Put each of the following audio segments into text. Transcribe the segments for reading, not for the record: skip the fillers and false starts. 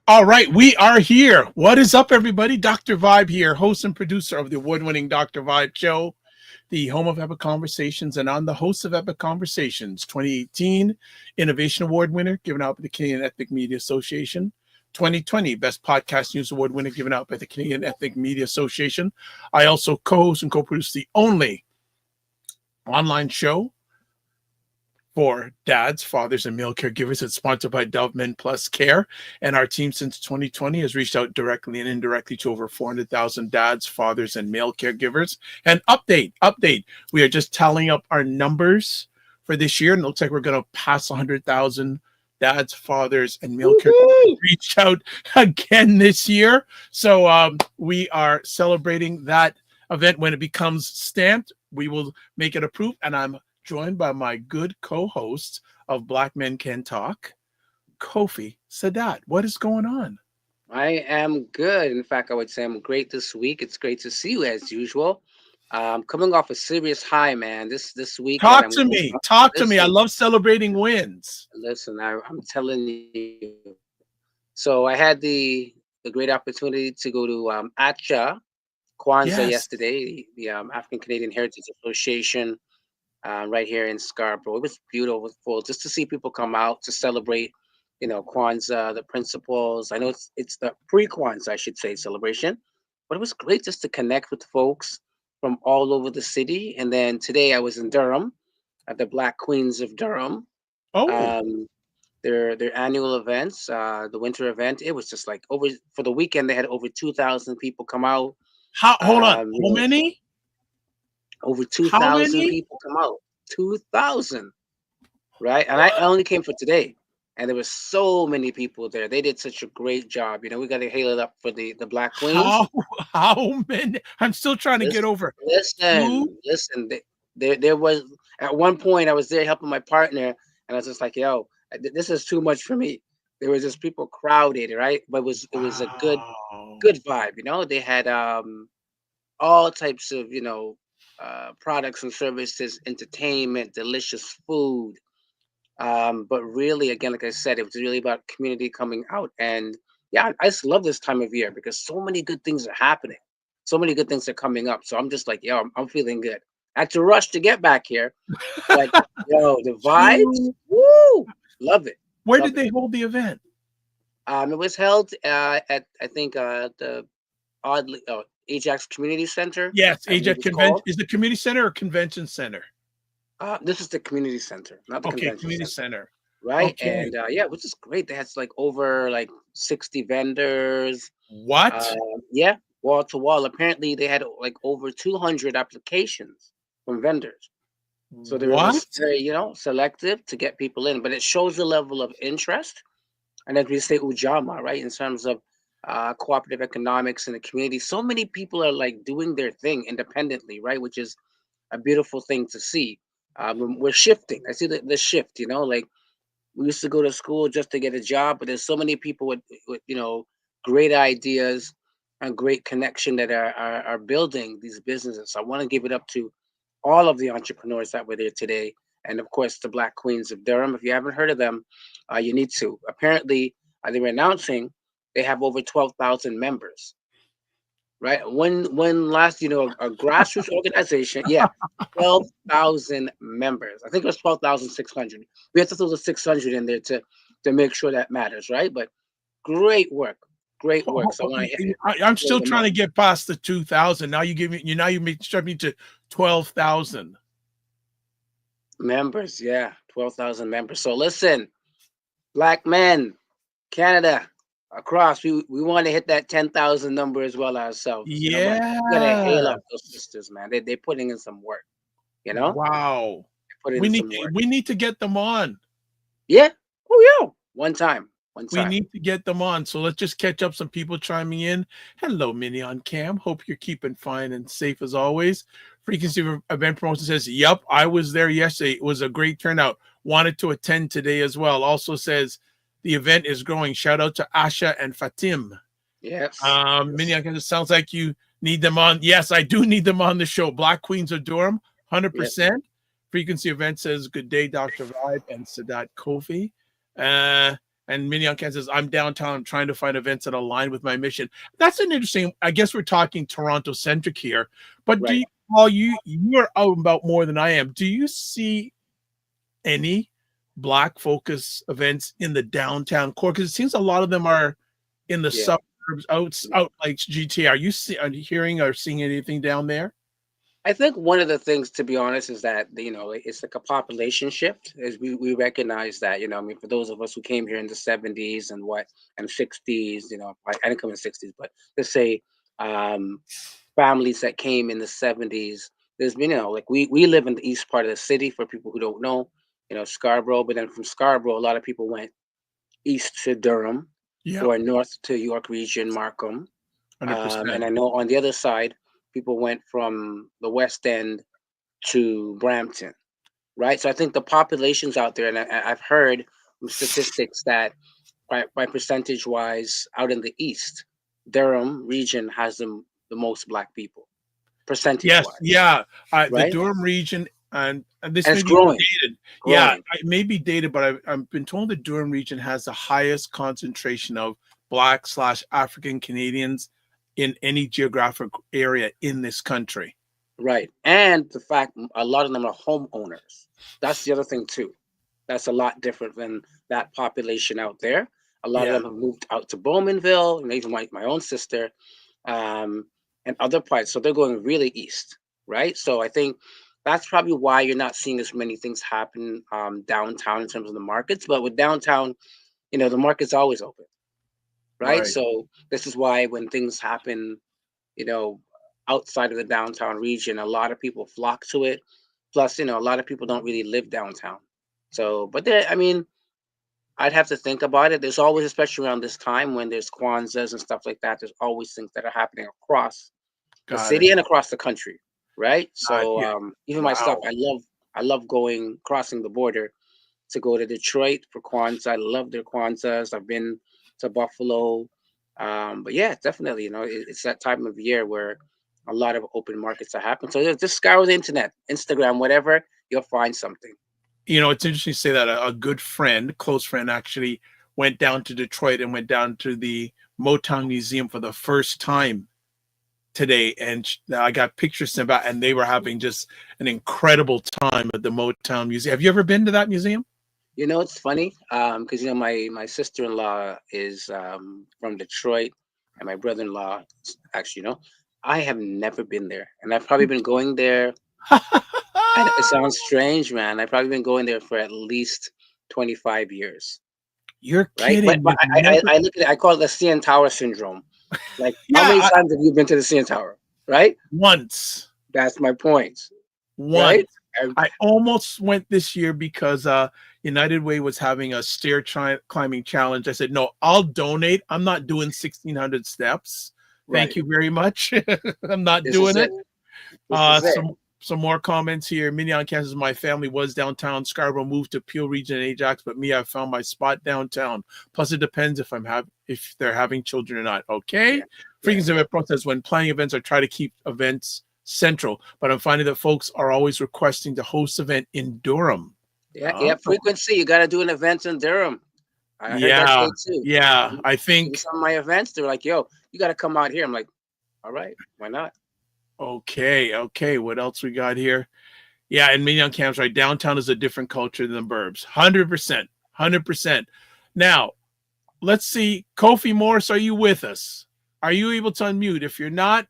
All right, we are here. What is up, everybody? Dr. Vibe here, host and producer of the award-winning Dr. Vibe Show, the home of Epic Conversations, and I'm the host of Epic Conversations 2018 Innovation Award winner, given out by the Canadian Ethnic Media Association. 2020 Best Podcast News Award winner, given out by the Canadian Ethnic Media Association. I also co-host and co-produce the only online show for dads, fathers, and male caregivers. It's sponsored by Dove Men Plus Care. And our team since 2020 has reached out directly and indirectly to over 400,000 dads, fathers, and male caregivers. And update. We are just tallying up our numbers for this year. And it looks like we're going to pass 100,000 dads, fathers, and male caregivers reached out again this year. So we are celebrating that event. When it becomes stamped, we will make it approved. And I'm joined by my good co-host of Black Men Can Talk, Kofi Sadat. What is going on? I am good. In fact, I would say I'm great this week. It's great to see you as usual. Coming off a serious high, man. This weekend. Talk to me. I love celebrating wins. Listen, I'm telling you. So I had the great opportunity to go to ACHA Kwanzaa yesterday, the African Canadian Heritage Association. Right here in Scarborough. It was beautiful just to see people come out to celebrate, Kwanzaa, the principles. I know it's the pre-Kwanzaa, I should say, celebration, but it was great just to connect with folks from all over the city. And then today I was in Durham at the Black Queens of Durham. Their annual events, the winter event. It was just like for the weekend they had over 2,000 people come out. Hold on, how many? Over 2,000 people come out. 2,000, right? And I only came for today, and there were so many people there. They did such a great job. We got to hail it up for the Black Queens. How many? I'm still trying to get over. Listen. There was at one point I was there helping my partner, and I was just like, "Yo, this is too much for me." There was just people crowded, right? But it was a good vibe. They had all types of products and services, entertainment, delicious food. But really, again, like I said, it was really about community coming out. And yeah, I just love this time of year because so many good things are happening. So many good things are coming up. So I'm just like, I'm feeling good. I had to rush to get back here. But the vibes, woo, love it. Where did they hold the event? It was held at I think the Ajax Community Center. Yes, Ajax Convention. Is the community center or convention center? This is the community center, not the convention community center. Right. Okay. And which is great. They had over 60 vendors. What? Yeah, wall to wall. Apparently they had over 200 applications from vendors. So they were very, selective to get people in, but it shows the level of interest. And as we say, Ujama, right, in terms of cooperative economics in the community. So many people are doing their thing independently, right? Which is a beautiful thing to see. We're shifting. I see the shift, we used to go to school just to get a job, but there's so many people with great ideas and great connection that are building these businesses. So I want to give it up to all of the entrepreneurs that were there today. And of course, the Black Queens of Durham. If you haven't heard of them, you need to. Apparently, they were announcing they have over 12,000 members, right? When last, a grassroots organization, 12,000 members. I think it was 12,600. We have to throw the 600 in there to make sure that matters, right? But great work. So I'm still trying to get past the 2,000. Now you start me to 12,000 members. Yeah, 12,000 members. So listen, Black men, Canada, across, we want to hit that 10,000 number as well ourselves. Yeah, we gotta hail up those sisters, man. They're putting in some work. Wow. We need to get them on. Yeah. Oh yeah. One time. We need to get them on. So let's just catch up some people chiming in. Hello, Minnie on cam. Hope you're keeping fine and safe as always. Frequency of Event Promotion says, yep, I was there yesterday. It was a great turnout. Wanted to attend today as well. Also says the event is growing. Shout out to Asha and Fatim. Yes. Minnie on cam, it sounds like you need them on. Yes, I do need them on the show. Black Queens of Durham, 100%. Yes. Frequency Event says, good day, Dr. Vibe and Sadat Kofi. And Mignon Can says, I'm downtown trying to find events that align with my mission. That's an interesting, I guess we're talking Toronto centric here, but do Right. you, while you are out about more than I am, do you see any Black focus events in the downtown core? Because it seems a lot of them are in the Yeah. suburbs, out like GTA. Are you hearing or seeing anything down there? I think one of the things, to be honest, is that it's like a population shift. As we recognize that, I mean, for those of us who came here in the '70s and '60s, I didn't come in the '60s, but let's say um, families that came in the '70s. There's been, like we live in the east part of the city. For people who don't know, Scarborough. But then from Scarborough, a lot of people went east to Durham Yeah, or north to York Region, Markham. And 100%. I know on the other side, people went from the West End to Brampton, right? So I think the populations out there, and I've heard from statistics that by percentage wise, out in the East, Durham region has the most Black people, percentage Yes, wise, yeah. The right? Durham region, and this And may it's be growing, dated. Yeah, growing. it may be dated, but I've been told the Durham region has the highest concentration of Black slash African Canadians in any geographic area in this country. Right. And the fact a lot of them are homeowners. That's the other thing too. That's a lot different than that population out there. A lot of Yeah, them have moved out to Bowmanville, and even my own sister, um, and other parts. So they're going really east, right? So I think that's probably why you're not seeing as many things happen downtown in terms of the markets. But with downtown, the market's always open, right? right. So this is why when things happen, you know, outside of the downtown region, a lot of people flock to it. Plus, a lot of people don't really live downtown. So, but there, I mean, I'd have to think about it. There's always, especially around this time when there's Kwanzas and stuff like that, there's always things that are happening across the Got it. city and across the country, right? So, Yeah. even myself, Wow. I love crossing the border to go to Detroit for Kwanzaa. I love their Kwanzaas. I've been to Buffalo. But yeah, definitely, it's that time of year where a lot of open markets are happening. So just scour the internet, Instagram, whatever, you'll find something. It's interesting to say that a good friend, close friend, actually went down to Detroit and went down to the Motown Museum for the first time today, and I got pictures sent back, and they were having just an incredible time at the Motown Museum. Have you ever been to that museum? It's funny, because my sister-in-law is from Detroit, and my brother-in-law, actually, I have never been there, and I've probably been going there. It sounds strange, man. I've probably been going there for at least 25 years, You're right? But, kidding. but You've never. I look at it, I call it the CN Tower syndrome. Like, how Yeah, many times have you been to the CN Tower, right? once. That's my point, Once. right? And I almost went this year because United Way was having a climbing challenge. I said, no, I'll donate. I'm not doing 1,600 steps. Thank right, you very much. I'm not this is doing it. it. This is it. Some more comments here. Mignon, Kansas. My family was downtown. Scarborough moved to Peel Region and Ajax, but me, I found my spot downtown. Plus, it depends if they're having children or not. Okay. Yeah, yeah, Frequency of it process when planning events, I try to keep events central, but I'm finding that folks are always requesting to host event in Durham. yeah, Oh, yeah. Frequency. You got to do an event in Durham. I heard that yeah, say too. yeah. Mhm. I Even think some of my events, they're like, "Yo, you got to come out here." I'm like, "All right, why not?" okay. What else we got here? Yeah, and Mignon Cam's right. Downtown is a different culture than the burbs. 100%. 100%. Now, let's see. Kofi Morris, are you with us? Are you able to unmute? If you're not,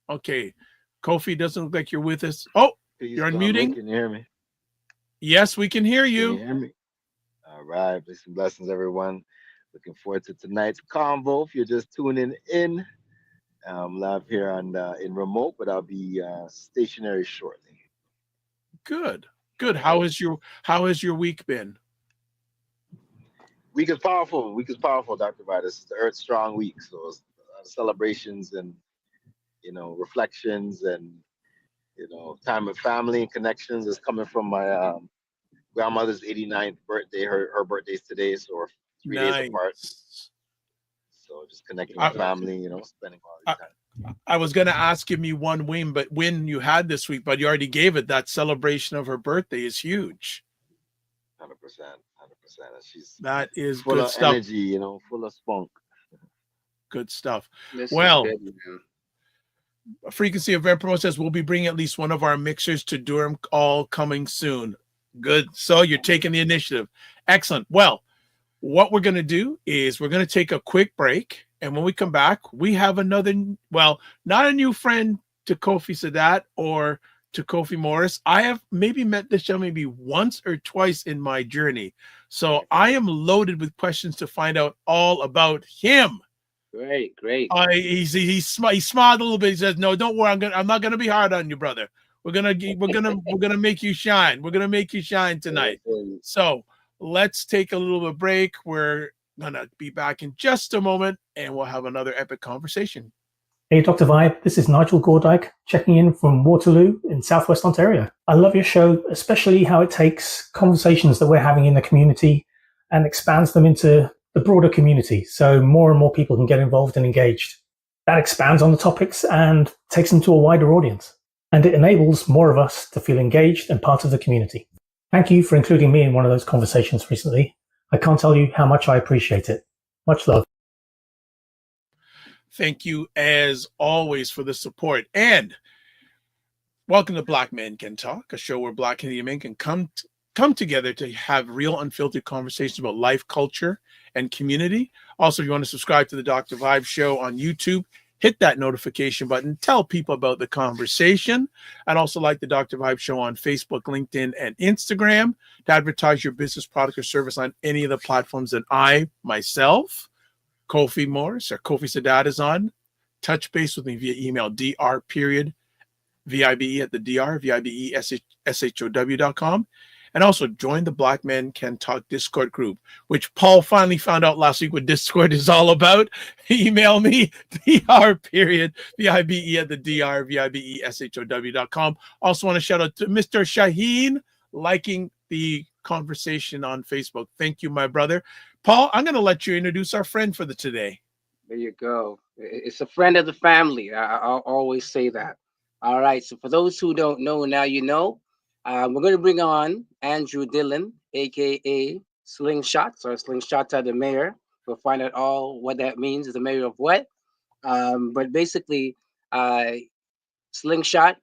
okay. Kofi doesn't look like you're with us. Oh, Peace, you're family. unmuting? Can you hear me? Yes, we can hear Can you you. hear me? All right. Peace and blessings, everyone. Looking forward to tonight's convo. If you're just tuning in, I'm live here in remote, but I'll be stationary shortly. Good. All Good. right. How has your week been? Week is powerful. Week is powerful, Dr. Vitus. It's the Earth Strong Week. So it's celebrations and, reflections and, time with family and connections is coming from my grandmother's 89th birthday. Her birthday's today, so we're 3 days apart. Nice. So just connecting with I, family, spending quality I, time. I was going to ask give me one win you had this week, but you already gave it. That celebration of her birthday is huge. 100%. She's That is full good of stuff. energy, you know, full of spunk. Good stuff. This Well, is good, man. Frequency Event Promo says we'll be bringing at least one of our mixers to Durham, all coming soon. Good. So you're taking the initiative. Excellent. Well, what we're going to do is we're going to take a quick break. And when we come back, we have another, well, not a new friend to Kofi Sadat or to Kofi Morris. I have maybe met this gentleman maybe once or twice in my journey. So I am loaded with questions to find out all about him. Great, great. He smiled a little bit. He says, "No, don't worry. I'm not gonna be hard on you, brother. We're gonna make you shine. We're gonna make you shine tonight." So let's take a little bit of break. We're gonna be back in just a moment, and we'll have another epic conversation. Hey, Dr. Vibe. This is Nigel Gordyke checking in from Waterloo in Southwest Ontario. I love your show, especially how it takes conversations that we're having in the community and expands them into the broader community, so more and more people can get involved and engaged. That expands on the topics and takes them to a wider audience. And it enables more of us to feel engaged and part of the community. Thank you for including me in one of those conversations recently. I can't tell you how much I appreciate it. Much love. Thank you, as always, for the support. And welcome to Black Men Can Talk, a show where Black Canadian men can come together to have real, unfiltered conversations about life, culture, and community. Also, if you want to subscribe to the Dr. Vibe Show on YouTube, hit that notification button. Tell people about the conversation. I'd also like the Dr. Vibe Show on Facebook, LinkedIn, and Instagram to advertise your business, product, or service on any of the platforms that I, myself, Kofi Morris, or Kofi Sadat is on. Touch base with me via email, dr.vibe@vibeshow.com. And also join the Black Men Can Talk Discord group, which Paul finally found out last week what Discord is all about. Email me, dr.vibe@vibeshow.com. Also want to shout out to Mr. Shaheen liking the conversation on Facebook. Thank you, my brother. Paul, I'm going to let you introduce our friend for the today. There you go. It's a friend of the family. I'll always say that. All right. So for those who don't know, now you know. We're going to bring on Andrew Dillon, aka Slingshot, or Slingshot the mayor. We'll find out all what that means. The mayor of what? But basically, Slingshot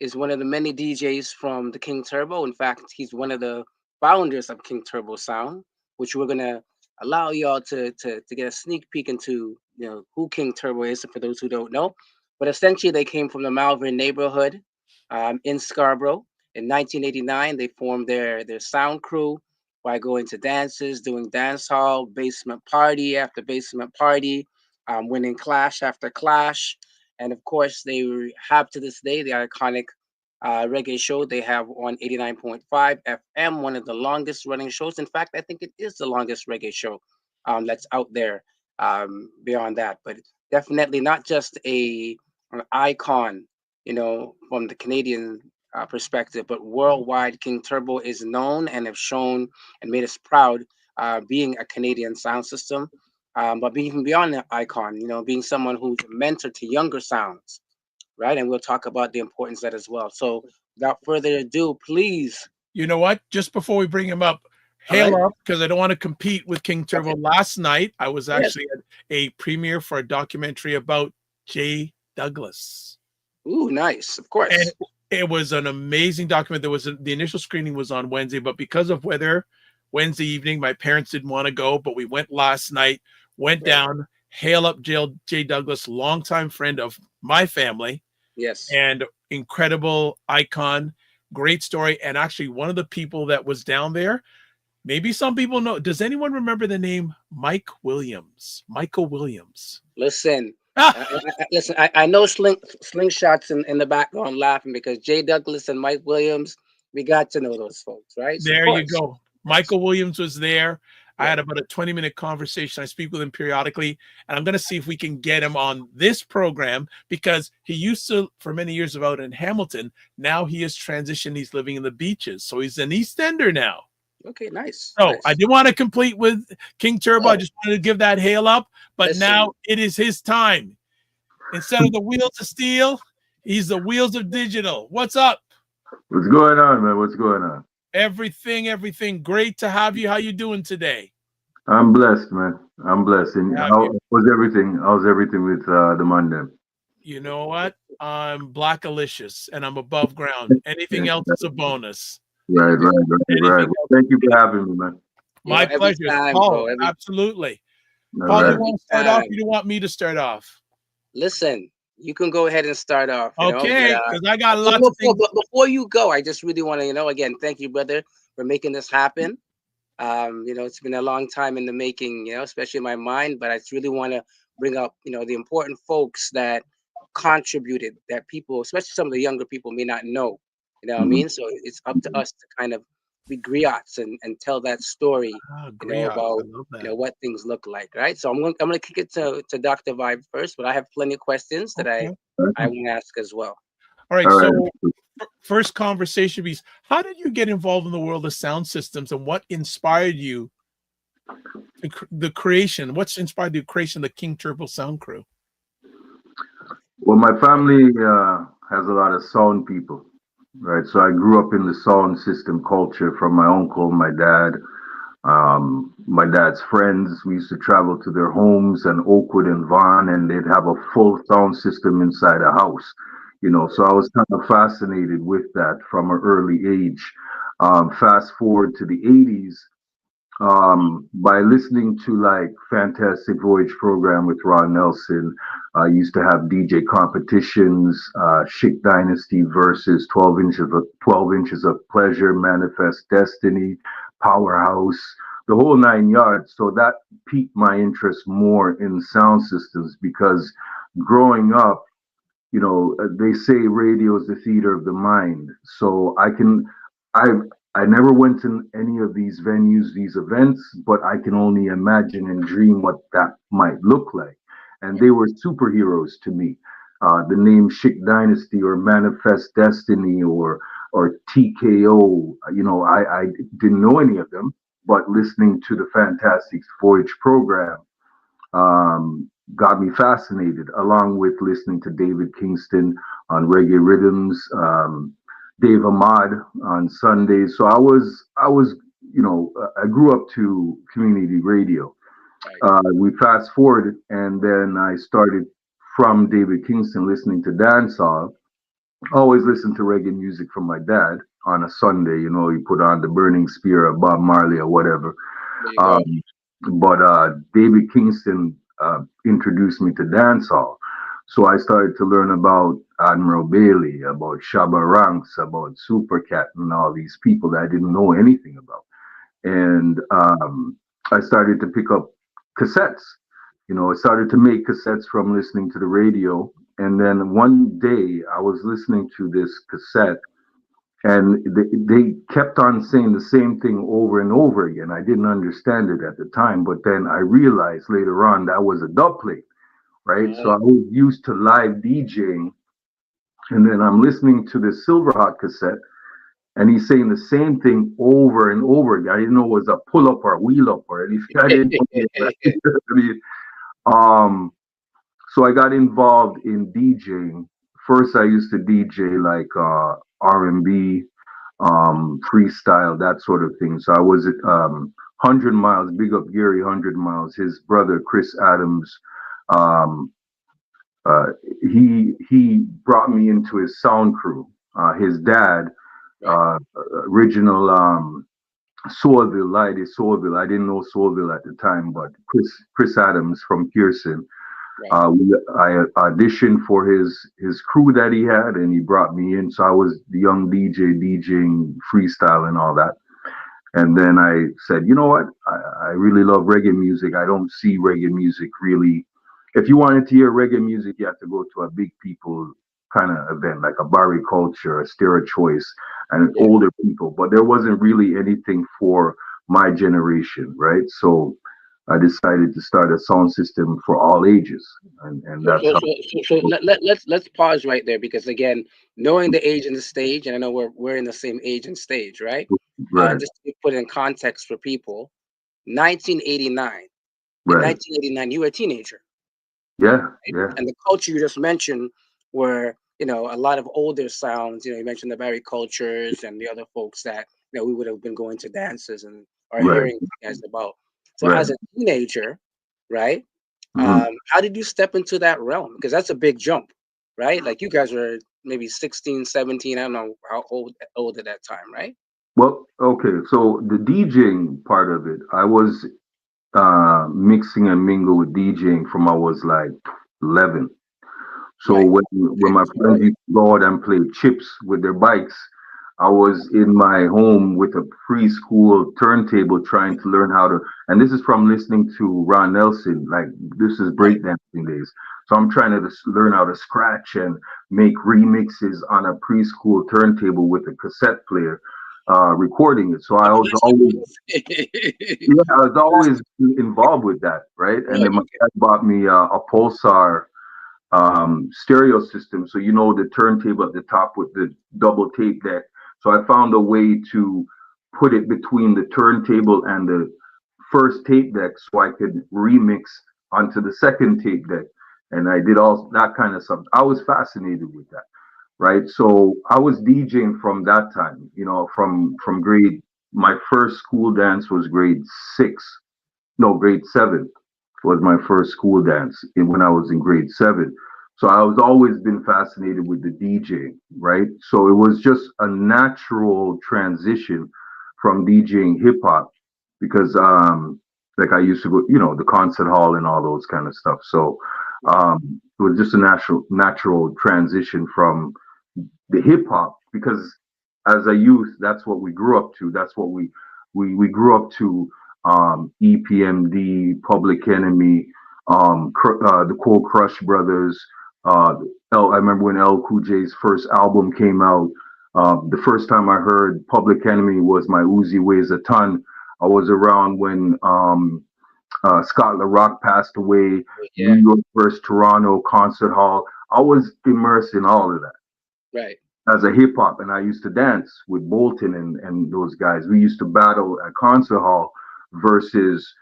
is one of the many DJs from the King Turbo. In fact, he's one of the founders of King Turbo Sound, which we're gonna allow y'all to get a sneak peek into, you know, who King Turbo is, for those who don't know. But essentially, they came from the Malvern neighborhood in Scarborough. In 1989, they formed their sound crew by going to dances, doing dance hall, basement party after basement party, winning clash after clash. And of course, they have to this day the iconic reggae show they have on 89.5 FM, one of the longest running shows. In fact, I think it is the longest reggae show that's out there beyond that. But definitely not just an icon, you know, from the Canadian perspective, but worldwide. King Turbo is known and have shown and made us proud being a Canadian sound system. But even beyond the icon, you know, being someone who's a mentor to younger sounds, right? And we'll talk about the importance of that as well. So without further ado, please. You know what? Just before we bring him up, hail up, because I don't want to compete with King Turbo. Okay. Last night, I was actually at a premiere for a documentary about Jay Douglas. Ooh, nice. Of course. And it was an amazing document. The initial screening was on Wednesday, but because of weather, Wednesday evening, my parents didn't want to go, but we went last night, went down, hail up Jay Douglas, longtime friend of my family. Yes. And incredible icon, great story. And actually one of the people that was down there, maybe some people know. Does anyone remember the name Michael Williams? Listen, listen. I know Slingshots in the background laughing because Jay Douglas and Mike Williams. We got to know those folks, right? So there you go. Michael Williams was there. I had about a 20-minute conversation. I speak with him periodically, and I'm going to see if we can get him on this program because he used to, for many years, live out in Hamilton. Now he has transitioned. He's living in the beaches, so he's an East Ender now. Okay, nice. So nice. I didn't want to complete with King Turbo. I just wanted to give that hail up, but now it is his time. Instead of the wheels of steel, he's the wheels of digital. What's up? What's going on, man? What's going on? Everything. Great to have you. How you doing today? I'm blessed, man. I'm blessed. And Have how you? was everything? How's everything with the Monday? You know what? I'm blackalicious and I'm above ground. Anything else is a bonus. Right. Anything else? Thank you for having me, man. My every pleasure. time, Paul, bro. absolutely. All Paul, you right. want to start off? You don't want me to start off? Listen, you can go ahead and start off. Okay, because I got lots of things. But before you go, I just really want to, again, thank you, brother, for making this happen. It's been a long time in the making, especially in my mind, but I just really want to bring up, the important folks that contributed, that people, especially some of the younger people, may not know. You know what I mean? So it's up to us to kind of be griots and tell that story, about what things look like, right? So I'm gonna kick it to Dr. Vibe first, but I have plenty of questions that I want to ask as well. All right. So first conversation piece. How did you get involved in the world of sound systems, and what inspired you to the creation? What's inspired the creation of the King Turbo Sound Crew? Well, my family has a lot of sound people, right? So I grew up in the sound system culture from my uncle, my dad, my dad's friends. We used to travel to their homes in Oakwood and Vaughan, and they'd have a full sound system inside a house. So I was kind of fascinated with that from an early age. Fast forward to the 80s, by listening to like Fantastic Voyage program with Ron Nelson. I used to have DJ competitions, Chic Dynasty versus 12 inches of pleasure, Manifest Destiny, Powerhouse, the whole 9 yards. So that piqued my interest more in sound systems, because growing up, they say radio is the theater of the mind. So I never went to any of these venues, these events, but I can only imagine and dream what that might look like. And they were superheroes to me. The name Chic Dynasty or Manifest Destiny or TKO, I didn't know any of them, but listening to the Fantastic Voyage program, got me fascinated, along with listening to David Kingston on reggae rhythms, Dave Ahmad on Sundays. So I grew up to community radio. We fast forward, and then I started from David Kingston listening to dancehall. Always listened to reggae music from my dad on a Sunday. He put on the Burning Spear or Bob Marley or whatever. But David Kingston introduced me to dancehall. So I started to learn about Admiral Bailey, about Shabba Ranks, about Supercat, and all these people that I didn't know anything about. And I started to pick up cassettes. I started to make cassettes from listening to the radio. And then one day I was listening to this cassette, and they kept on saying the same thing over and over again. I didn't understand it at the time, but then I realized later on that was a dub plate, right? So I was used to live DJing, and then I'm listening to this Silverhawk cassette, and he's saying the same thing over and over again. I didn't know it was a pull up or a wheel up or anything. I didn't know. So I got involved in DJing. First, I used to DJ like R&B, freestyle, that sort of thing. So I was at 100 Miles, big up Gary 100 Miles, his brother Chris Adams. He brought me into his sound crew. His dad, original Soulville, Lady Soulville. I didn't know Soulville at the time, but Chris Adams from Pearson. I auditioned for his crew that he had, and he brought me in. So I was the young DJ DJing freestyle and all that. And then I said, you know what? I really love reggae music. I don't see reggae music really. If you wanted to hear reggae music, you have to go to a big people kind of event, like a Barry Culture, a Stera Choice, and older people. But there wasn't really anything for my generation, right? So I decided to start a sound system for all ages, and that's let's pause right there, because again, knowing the age and the stage, and I know we're in the same age and stage, right? Just to put it in context for people, 1989. In 1989, you were a teenager. Yeah. And the culture you just mentioned were, a lot of older sounds. You mentioned the Barry Cultures and the other folks that that we would have been going to dances and or Right. hearing you guys about. So Right. as a teenager, right? Mhm. How did you step into that realm? Because that's a big jump, right? Like you guys were maybe 16, 17. I don't know how old at that time, right? Well, okay. So the DJing part of it, I was mixing and mingle with DJing from I was like 11. So Right. when Okay. my friends used to go out and play chips with their bikes, I was in my home with a preschool turntable trying to learn how to, and this is from listening to Ron Nelson, like this is Right. breakdancing days. So I'm trying to learn how to scratch and make remixes on a preschool turntable with a cassette player, recording it. So I was always, yeah, I was always involved with that, right? And Right. then my dad bought me a Pulsar stereo system. So you know the turntable at the top with the double tape deck. So I found a way to put it between the turntable and the first tape deck so I could remix onto the second tape deck. And I did all that kind of stuff. I was fascinated with that, right? So I was DJing from that time, you know, from grade. My first school dance was grade 6, no, grade 7 was my first school dance when I was in grade 7. So I was always been fascinated with the DJ, right? So it was just a natural transition from DJing hip hop because like I used to go, you know, the concert hall and all those kind of stuff. So it was just a natural transition from the hip hop because as a youth, that's what we grew up to. That's what we grew up to. EPMD, Public Enemy, the Cold Crush Brothers. I remember when L Cool J's first album came out. The first time I heard Public Enemy was My Uzi Weighs a Ton. I was around when Scott LaRock passed away, Yeah. New York versus Toronto concert hall. I was immersed in all of that Right. as a hip hop, and I used to dance with Bolton and those guys. We used to battle at concert hall versus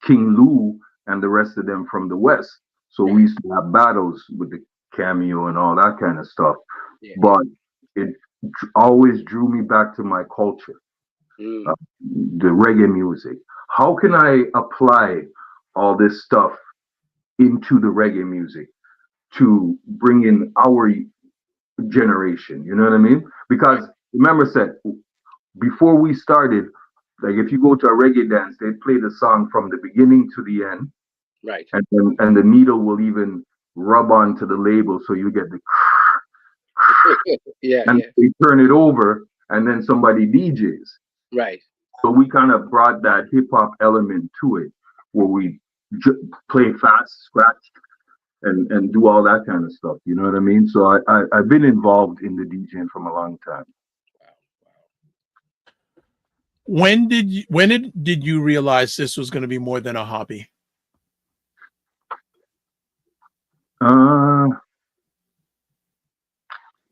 King Lou and the rest of them from the West. So we used to have battles with the Cameo and all that kind of stuff. Yeah. But it always drew me back to my culture, Mm. the reggae music. How can I apply all this stuff into the reggae music to bring in our generation? You know what I mean? Because remember, said before we started, like if you go to a reggae dance, they play the song from the beginning to the end, Right. and the needle will even rub onto the label, so you get the Yeah. and Yeah. they turn it over, and then somebody DJs. Right. So we kind of brought that hip hop element to it, where we play fast, scratch, and do all that kind of stuff. You know what I mean? So I've been involved in the DJing from a long time. When did you realize this was going to be more than a hobby?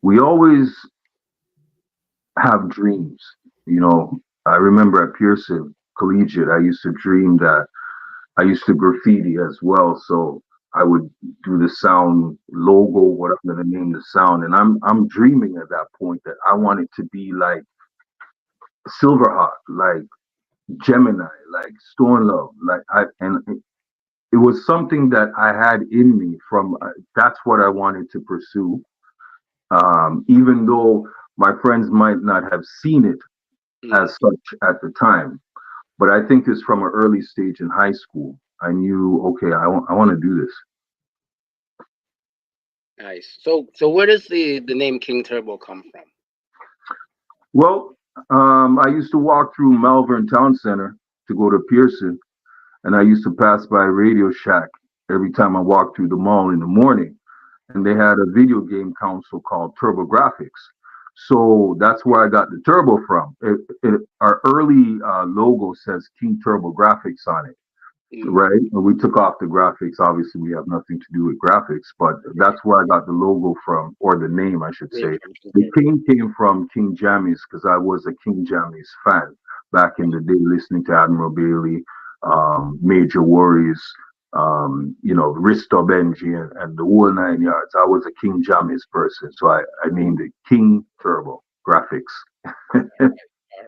We always have dreams. You know, I remember at Pearson Collegiate, I used to dream that I used to graffiti as well. So I would do the sound logo, what I'm gonna name the sound, and I'm dreaming at that point that I want it to be like Silverhawk, like Gemini, like Stone Love, like it was something that I had in me from. That's what I wanted to pursue, even though my friends might not have seen it as such at the time. But I think it's from an early stage in high school. I knew, okay, I want to do this. Nice. So where does the name King Turbo come from? Well, I used to walk through Malvern Town Center to go to Pearson, and I used to pass by Radio Shack every time I walked through the mall in the morning. And they had a video game console called TurboGrafx. So that's where I got the turbo from. Our early logo says King TurboGrafx on it, right? And we took off the graphics. Obviously, we have nothing to do with graphics, but that's where I got the logo from, or the name, I should say. The King came from King Jammies because I was a King Jammies fan back in the day, listening to Admiral Bailey, Major Worries, you know, Risto Benji, and the whole 9 yards. I was a King Jammies person, so I named it King Turbo Graphics. All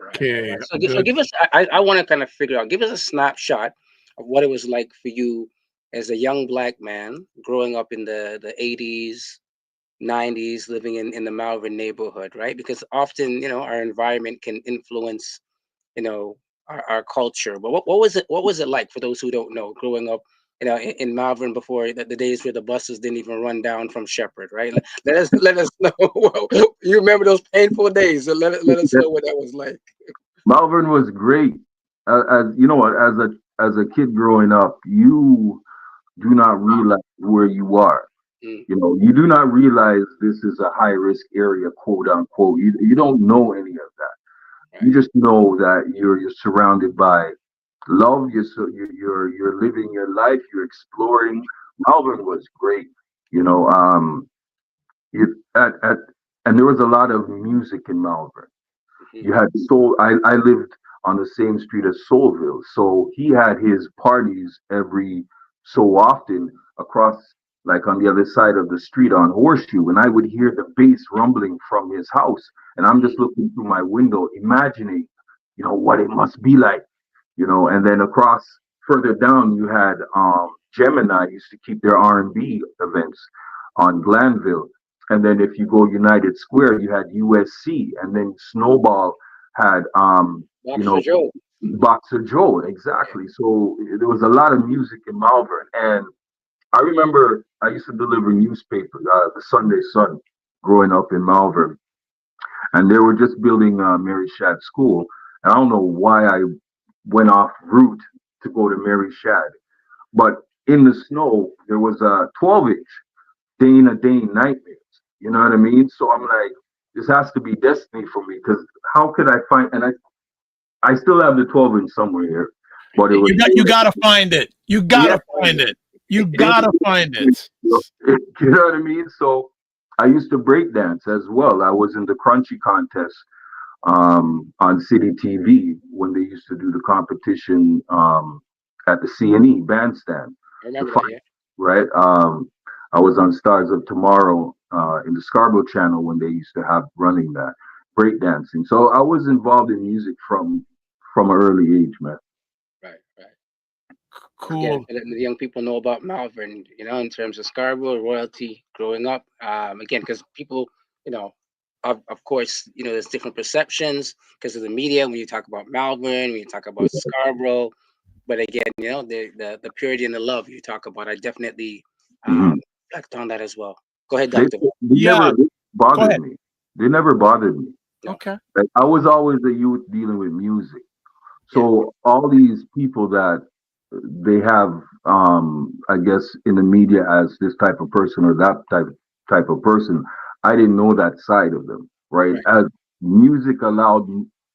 Okay. So give us. I want to kind of figure out. Give us a snapshot of what it was like for you as a young black man growing up in the 80s, 90s, living in the Malvern neighborhood, right? Because often, our environment can influence, our culture. But what was it? What was it like for those who don't know, growing up, in Malvern before the days where the buses didn't even run down from Shepherd, right? Let us know. You remember those painful days? So let us know what that was like. Malvern was great. As you know, as a kid growing up, you do not realize where you are. Mm. You do not realize this is a high risk area, quote unquote. You don't know any of that. Right. You just know that you're surrounded by love. You're living your life. You're exploring. Malvern was great. You know, you at and there was a lot of music in Malvern. You had Soul. I lived on the same street as Soulville, so he had his parties every so often across, like on the other side of the street on Horseshoe, and I would hear the bass rumbling from his house, and I'm just looking through my window, imagining, what it must be like, and then across further down, you had Gemini used to keep their R&B events on Glanville. And then if you go United Square, you had USC, and then Snowball had Boxer Joe. Boxer Joe, exactly. So there was a lot of music in Malvern, and I remember I used to deliver newspapers, the Sunday Sun, growing up in Malvern, and they were just building Mary Shad School, and I don't know why I went off route to go to Mary Shad, but in the snow there was a 12-inch Dana Dane Nightmares. You know what I mean? So I'm like, this has to be destiny for me, because how could I find? And I still have the 12-inch somewhere here, but it was you gotta find it. You gotta find it. You gotta find it. You know what I mean? So I used to break dance as well. I was in the Crunchy contest on City TV when they used to do the competition at the C&E bandstand. I remember that, yeah. Right? I was on Stars of Tomorrow in the Scarborough channel when they used to have running that breakdancing. So I was involved in music from an early age, man. Right. Cool. Again, the young people know about Malvern, in terms of Scarborough royalty growing up. Again, because people, of course, there's different perceptions because of the media when you talk about Malvern, when you talk about Scarborough. But again, the purity and the love you talk about, I definitely reflect on that as well. Go ahead, Doctor. They never bothered me. They never bothered me. Okay. Like, I was always a youth dealing with music. So all these people that they have, I guess, in the media as this type of person or that type of person, I didn't know that side of them, right? As music allowed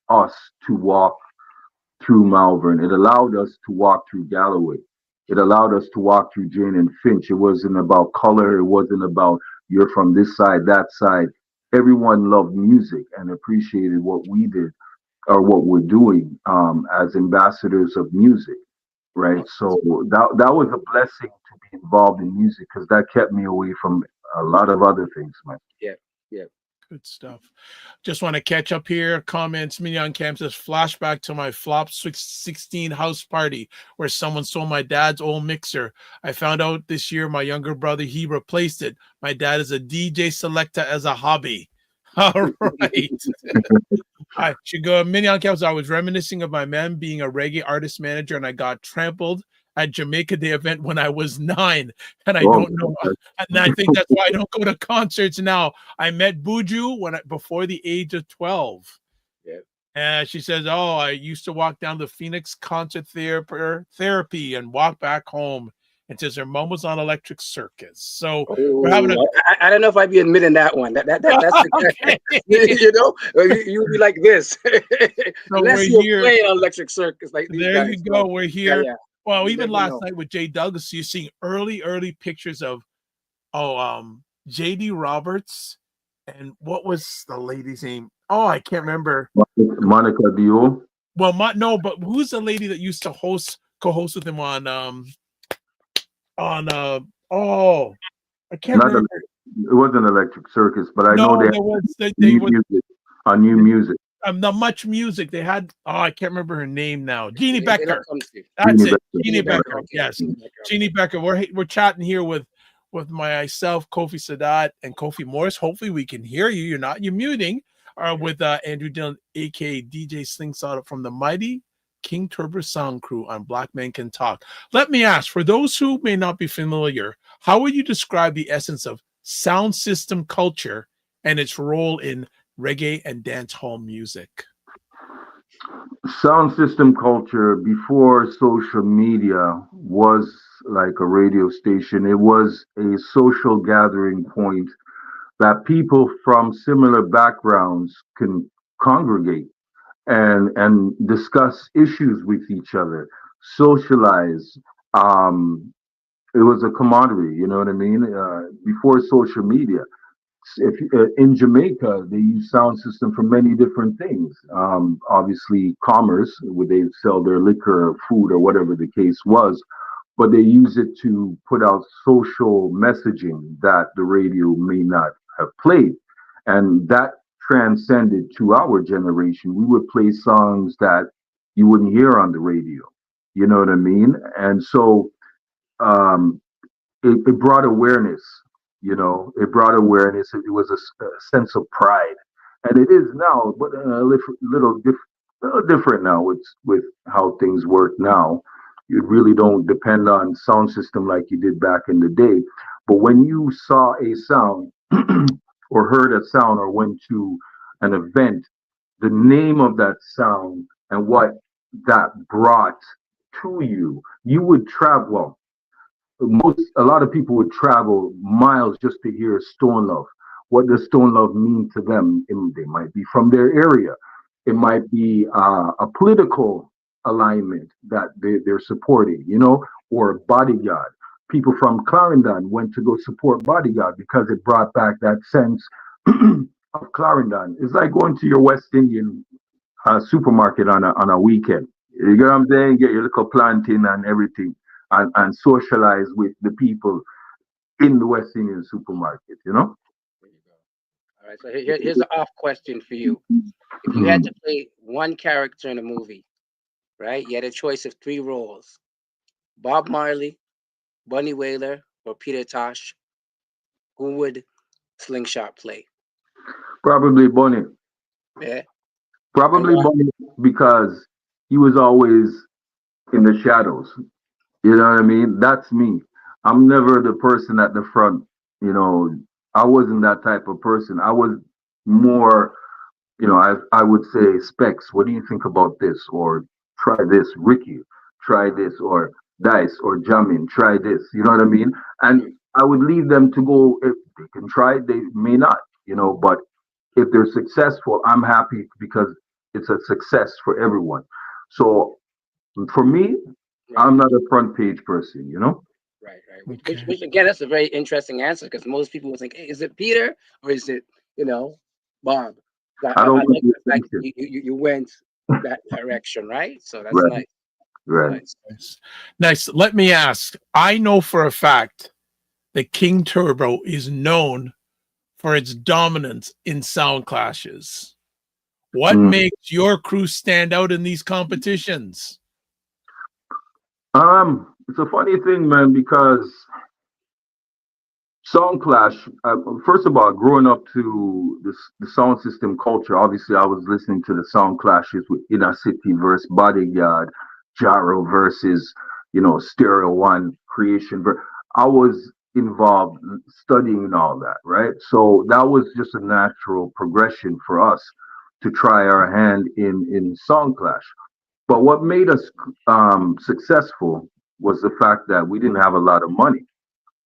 us to walk through Malvern, it allowed us to walk through Galloway. It allowed us to walk through Jane and Finch. It wasn't about color. It wasn't about you're from this side, that side. Everyone loved music and appreciated what we did or what we're doing as ambassadors of music, right? So that was a blessing to be involved in music, because that kept me away from a lot of other things, man. Yeah. Good stuff. Just want to catch up here. Comments. Mignon Camp says, flashback to my Flop 16 house party where someone stole my dad's old mixer. I found out this year my younger brother, he replaced it. My dad is a DJ selector as a hobby. All right. I should go. Mignon Camp says, I was reminiscing of my man being a reggae artist manager, and I got trampled at Jamaica Day event when I was 9, and I don't know, and I think that's why I don't go to concerts now. I met Buju before the age of 12. Yeah. And she says, "Oh, I used to walk down the Phoenix Concert Therapy and walk back home." And says her mom was on Electric Circus. So we're having a. I don't know if I'd be admitting that one. That's okay. You'd be like this. So unless you're here playing on Electric Circus, like these there guys. You go. We're here. Yeah. Well, even last night with Jay Douglas, you're seeing early pictures of JD Roberts, and what was the lady's name? Oh, I can't remember. Monica Dio. Well, no, but who's the lady that used to co-host with him on I can't remember. It wasn't Electric Circus, but I know they music on New Music. not much music. They had, I can't remember her name now. Jeannie They don't Becker. come to you. That's Jeannie it. Becker. Jeannie Becker. Okay. Yes. Jeannie Becker, okay. Jeannie Becker. We're chatting here with myself, Kofi Sadat, and Kofi Morris. Hopefully we can hear you. You're muting. With Andrew Dillon, aka DJ Slingshot from the mighty King Turbo Sound Crew on Black Men Can Talk. Let me ask, for those who may not be familiar, how would you describe the essence of sound system culture and its role in reggae and dancehall music? Sound system culture before social media was like a radio station. It was a social gathering point that people from similar backgrounds can congregate and discuss issues with each other, socialize. It was a camaraderie, you know what I mean? Before social media, if in Jamaica they use sound system for many different things. Obviously, commerce, where they sell their liquor, or food, or whatever the case was, but they use it to put out social messaging that the radio may not have played, and that transcended to our generation. We would play songs that you wouldn't hear on the radio. You know what I mean? And so um, it brought awareness. You know, it brought awareness. It was a sense of pride, and it is now, but little different now with how things work now. You really don't depend on sound system like you did back in the day. But when you saw a sound or heard a sound or went to an event, the name of that sound and what that brought to you, you would travel. A lot of people would travel miles just to hear Stone Love. What does Stone Love mean to them? They might be from their area. It might be a political alignment that they're supporting, you know, or Bodyguard. People from Clarendon went to go support Bodyguard because it brought back that sense of Clarendon. It's like going to your West Indian supermarket on a weekend. You get what I'm saying? Get your little plantain and everything, and socialize with the people in the West Indian supermarket. You know. There you go. All right. So here's an off question for you. If you had to play one character in a movie, right? You had a choice of 3 roles: Bob Marley, Bunny Wailer, or Peter Tosh. Who would Slingshot play? Probably Bonnie. Yeah. Probably Bonnie because he was always in the shadows. You know what I mean? That's me. I'm never the person at the front. You know, I wasn't that type of person. I was more, you know, I would say, Specs, what do you think about this? Or try this, Ricky, try this, or Dice, or Jamin, try this. You know what I mean? And I would leave them to go. If they can try, they may not, you know, but if they're successful, I'm happy because it's a success for everyone. So for me, I'm not a front page person, you know? Right. Okay. Which again, that's a very interesting answer because most people will think, hey, is it Peter or is it, Bob? I don't I like want the fact to you went that direction, right? So that's Right. nice. Right. Nice. Let me ask. I know for a fact that King Turbo is known for its dominance in sound clashes. What makes your crew stand out in these competitions? It's a funny thing, man, because Sound Clash, first of all, growing up to the sound system culture, obviously I was listening to the sound clashes with Inner City versus Bodyguard, Jaro versus, Stereo One, Creation. I was involved studying all that, right? So that was just a natural progression for us to try our hand in Sound Clash. But what made us successful was the fact that we didn't have a lot of money.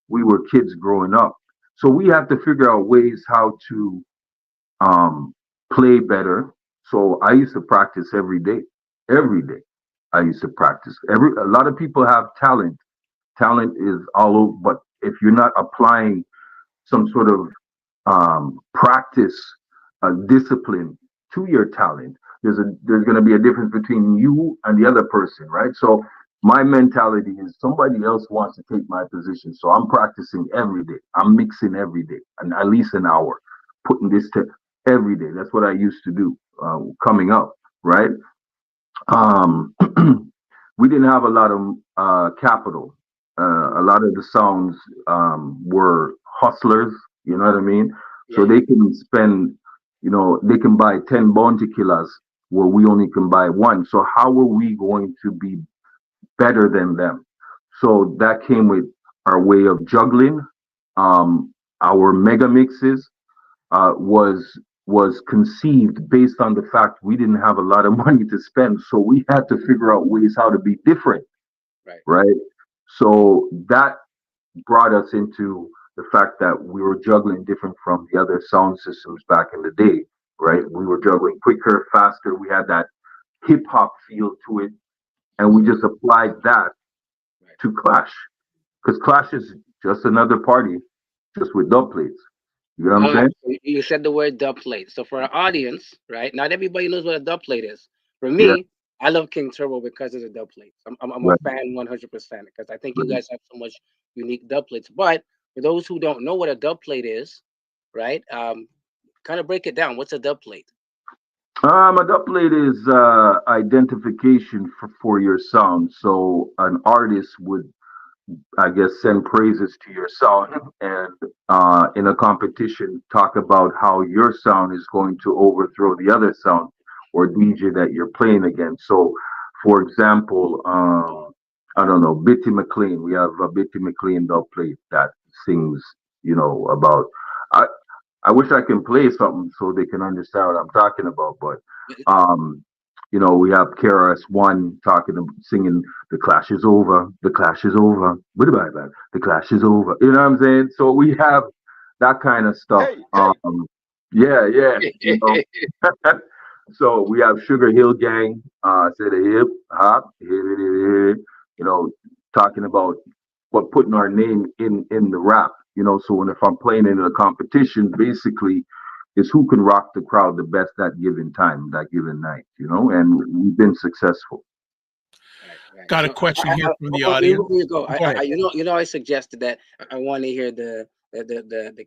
We were kids growing up. So we had to figure out ways how to play better. So I used to practice every day. Every day I used to practice. A lot of people have talent. Talent is all over, but if you're not applying some sort of practice, discipline to your talent, there's going to be a difference between you and the other person, right? So my mentality is somebody else wants to take my position, so I'm practicing every day. I'm mixing every day, and at least an hour, putting this to every day. That's what I used to do coming up, right? Um, we didn't have a lot of capital. A lot of the sounds were hustlers, you know what I mean? So Yeah. they can spend, they can buy 10 bounty killers where we only can buy one. So how are we going to be better than them? So that came with our way of juggling. Our mega mixes was conceived based on the fact we didn't have a lot of money to spend, so we had to figure out ways how to be different, Right. right? So that brought us into the fact that we were juggling different from the other sound systems back in the day, right? We were juggling quicker, faster. We had that hip hop feel to it, and we just applied that Right. to Clash, because Clash is just another party, just with dub plates. You know what I'm saying? You said the word dub plate. So for our audience, right? Not everybody knows what a dub plate is. For Yeah, me, I love King Turbo because of the dub plates. I'm a right, fan 100% because I think you right. guys have so much unique dub plates. But for those who don't know what a dub plate is, right? Kind of break it down. What's a dub plate? A dubplate is identification for your sound. So an artist would, I guess, send praises to your sound, and in a competition, talk about how your sound is going to overthrow the other sound or DJ that you're playing against. So, for example, I don't know, Bitty McLean. We have a Bitty McLean dubplate that sings, about. I, I wish I can play something so they can understand what I'm talking about. But um, we have KRS-One singing "The Clash is over, the Clash is over, goodbye, man, the Clash is over." You know what I'm saying? So we have that kind of stuff. Hey, hey. Yeah, yeah. So we have Sugar Hill Gang, say the hip hop, hip, hip, hip, hip, you know, talking about what putting our name in the rap. So when if I'm playing in a competition, basically is who can rock the crowd the best that given time, that given night, and we've been successful. Right. Got a So question here from the before audience. you go, Go ahead. I suggested that I want to hear the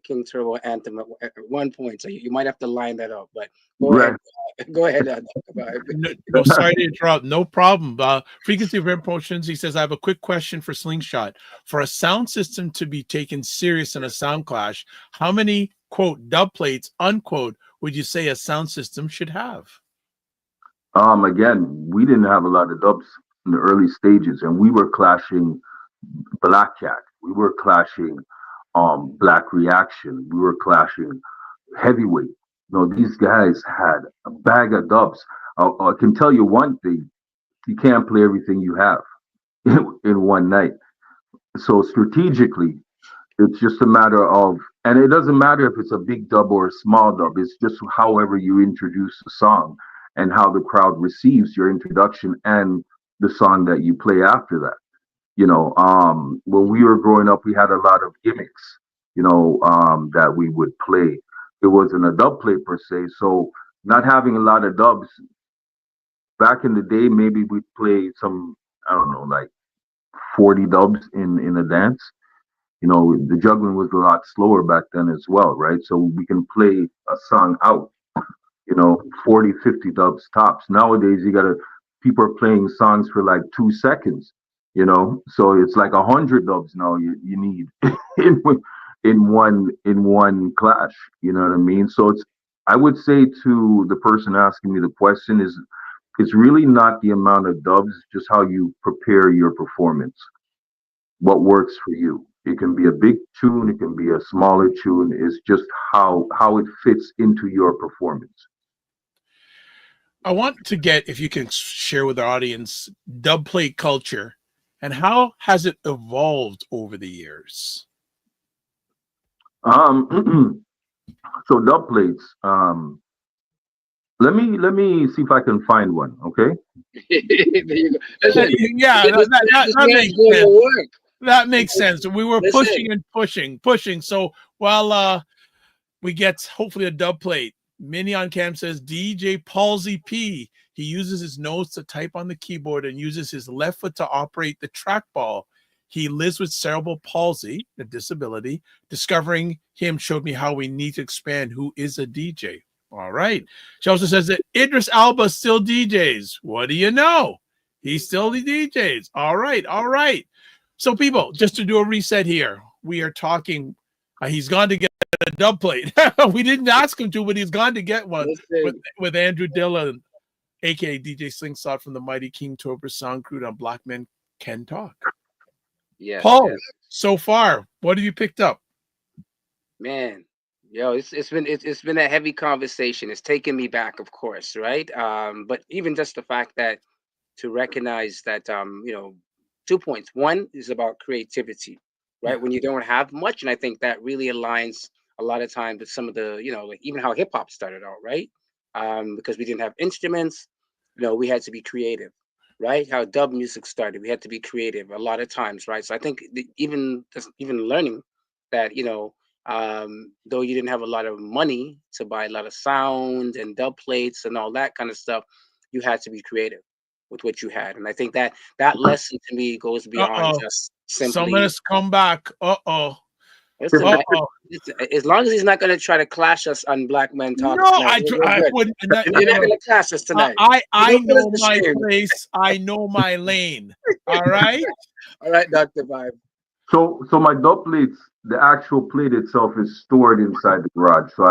King Turbo anthem at one point, so you might have to line that up. But go Right. ahead, go ahead. Dr. Vibe. No, sorry to interrupt. No problem. Frequency of Promotions, he says, I have a quick question for Slingshot. For a sound system to be taken serious in a sound clash, how many, quote, dub plates, unquote, would you say a sound system should have? Again, we didn't have a lot of dubs in the early stages, and we were clashing Black Cat. We were clashing Black Reaction. We were clashing Heavyweight. These guys had a bag of dubs. I can tell you one thing: you can't play everything you have in one night. So strategically, it's just a matter of, and it doesn't matter if it's a big dub or a small dub. It's just however you introduce the song and how the crowd receives your introduction and the song that you play after that. When we were growing up, we had a lot of gimmicks, that we would play. It wasn't a dub play per se. So not having a lot of dubs back in the day, maybe we'd play some, I don't know, like 40 dubs in a dance. The juggling was a lot slower back then as well, right? So we can play a song out, 40, 50 dubs tops. Nowadays, people are playing songs for like 2 seconds, so it's like 100 dubs now you need in, in one clash, you know what I mean? So I would say to the person asking me the question is, it's really not the amount of dubs, just how you prepare your performance, what works for you. It can be a big tune, it can be a smaller tune. It's just how it fits into your performance. I want to get, if you can share with our audience, dub plate culture and how has it evolved over the years? So dub plates. Let me see if I can find one. Okay. There you go. Listen, Yeah, this that man's makes doing sense. the work. That makes sense. We were Listen. pushing and pushing. So while we get hopefully a dub plate, Mini on cam says DJ Palsy P. He uses his nose to type on the keyboard and uses his left foot to operate the trackball. He lives with cerebral palsy, a disability. Discovering him showed me how we need to expand who is a DJ. All right. She also says that Idris Elba still DJs. What do you know? He still DJs. All right. All right. So, people, just to do a reset here, we are talking. He's gone to get a dub plate. We didn't ask him to, but he's gone to get one with Andrew Dillon, aka DJ Slingshot from the Mighty King Cobra Sound Crew on Black Men Can Talk. Yeah. Paul, yes. so far, what have you picked up? Man, yo, it's been a heavy conversation. It's taken me back, of course, right? But even just the fact that to recognize that 2 points. One is about creativity, right? When you don't have much, and I think that really aligns a lot of times with some of the, like even how hip hop started out, right? Because we didn't have instruments, we had to be creative, right? How dub music started, we had to be creative a lot of times, right? So I think even learning that, though you didn't have a lot of money to buy a lot of sound and dub plates and all that kind of stuff, you had to be creative with what you had. And I think that lesson to me goes beyond just simply. Someone has come back. Listen, as long as he's not going to try to clash us on Black Men Talk. No, I wouldn't. You're not going to clash us tonight. I know my place. I know my lane. All right. All right, Dr. Vibe. So my dub plates, the actual plate itself is stored inside the garage. So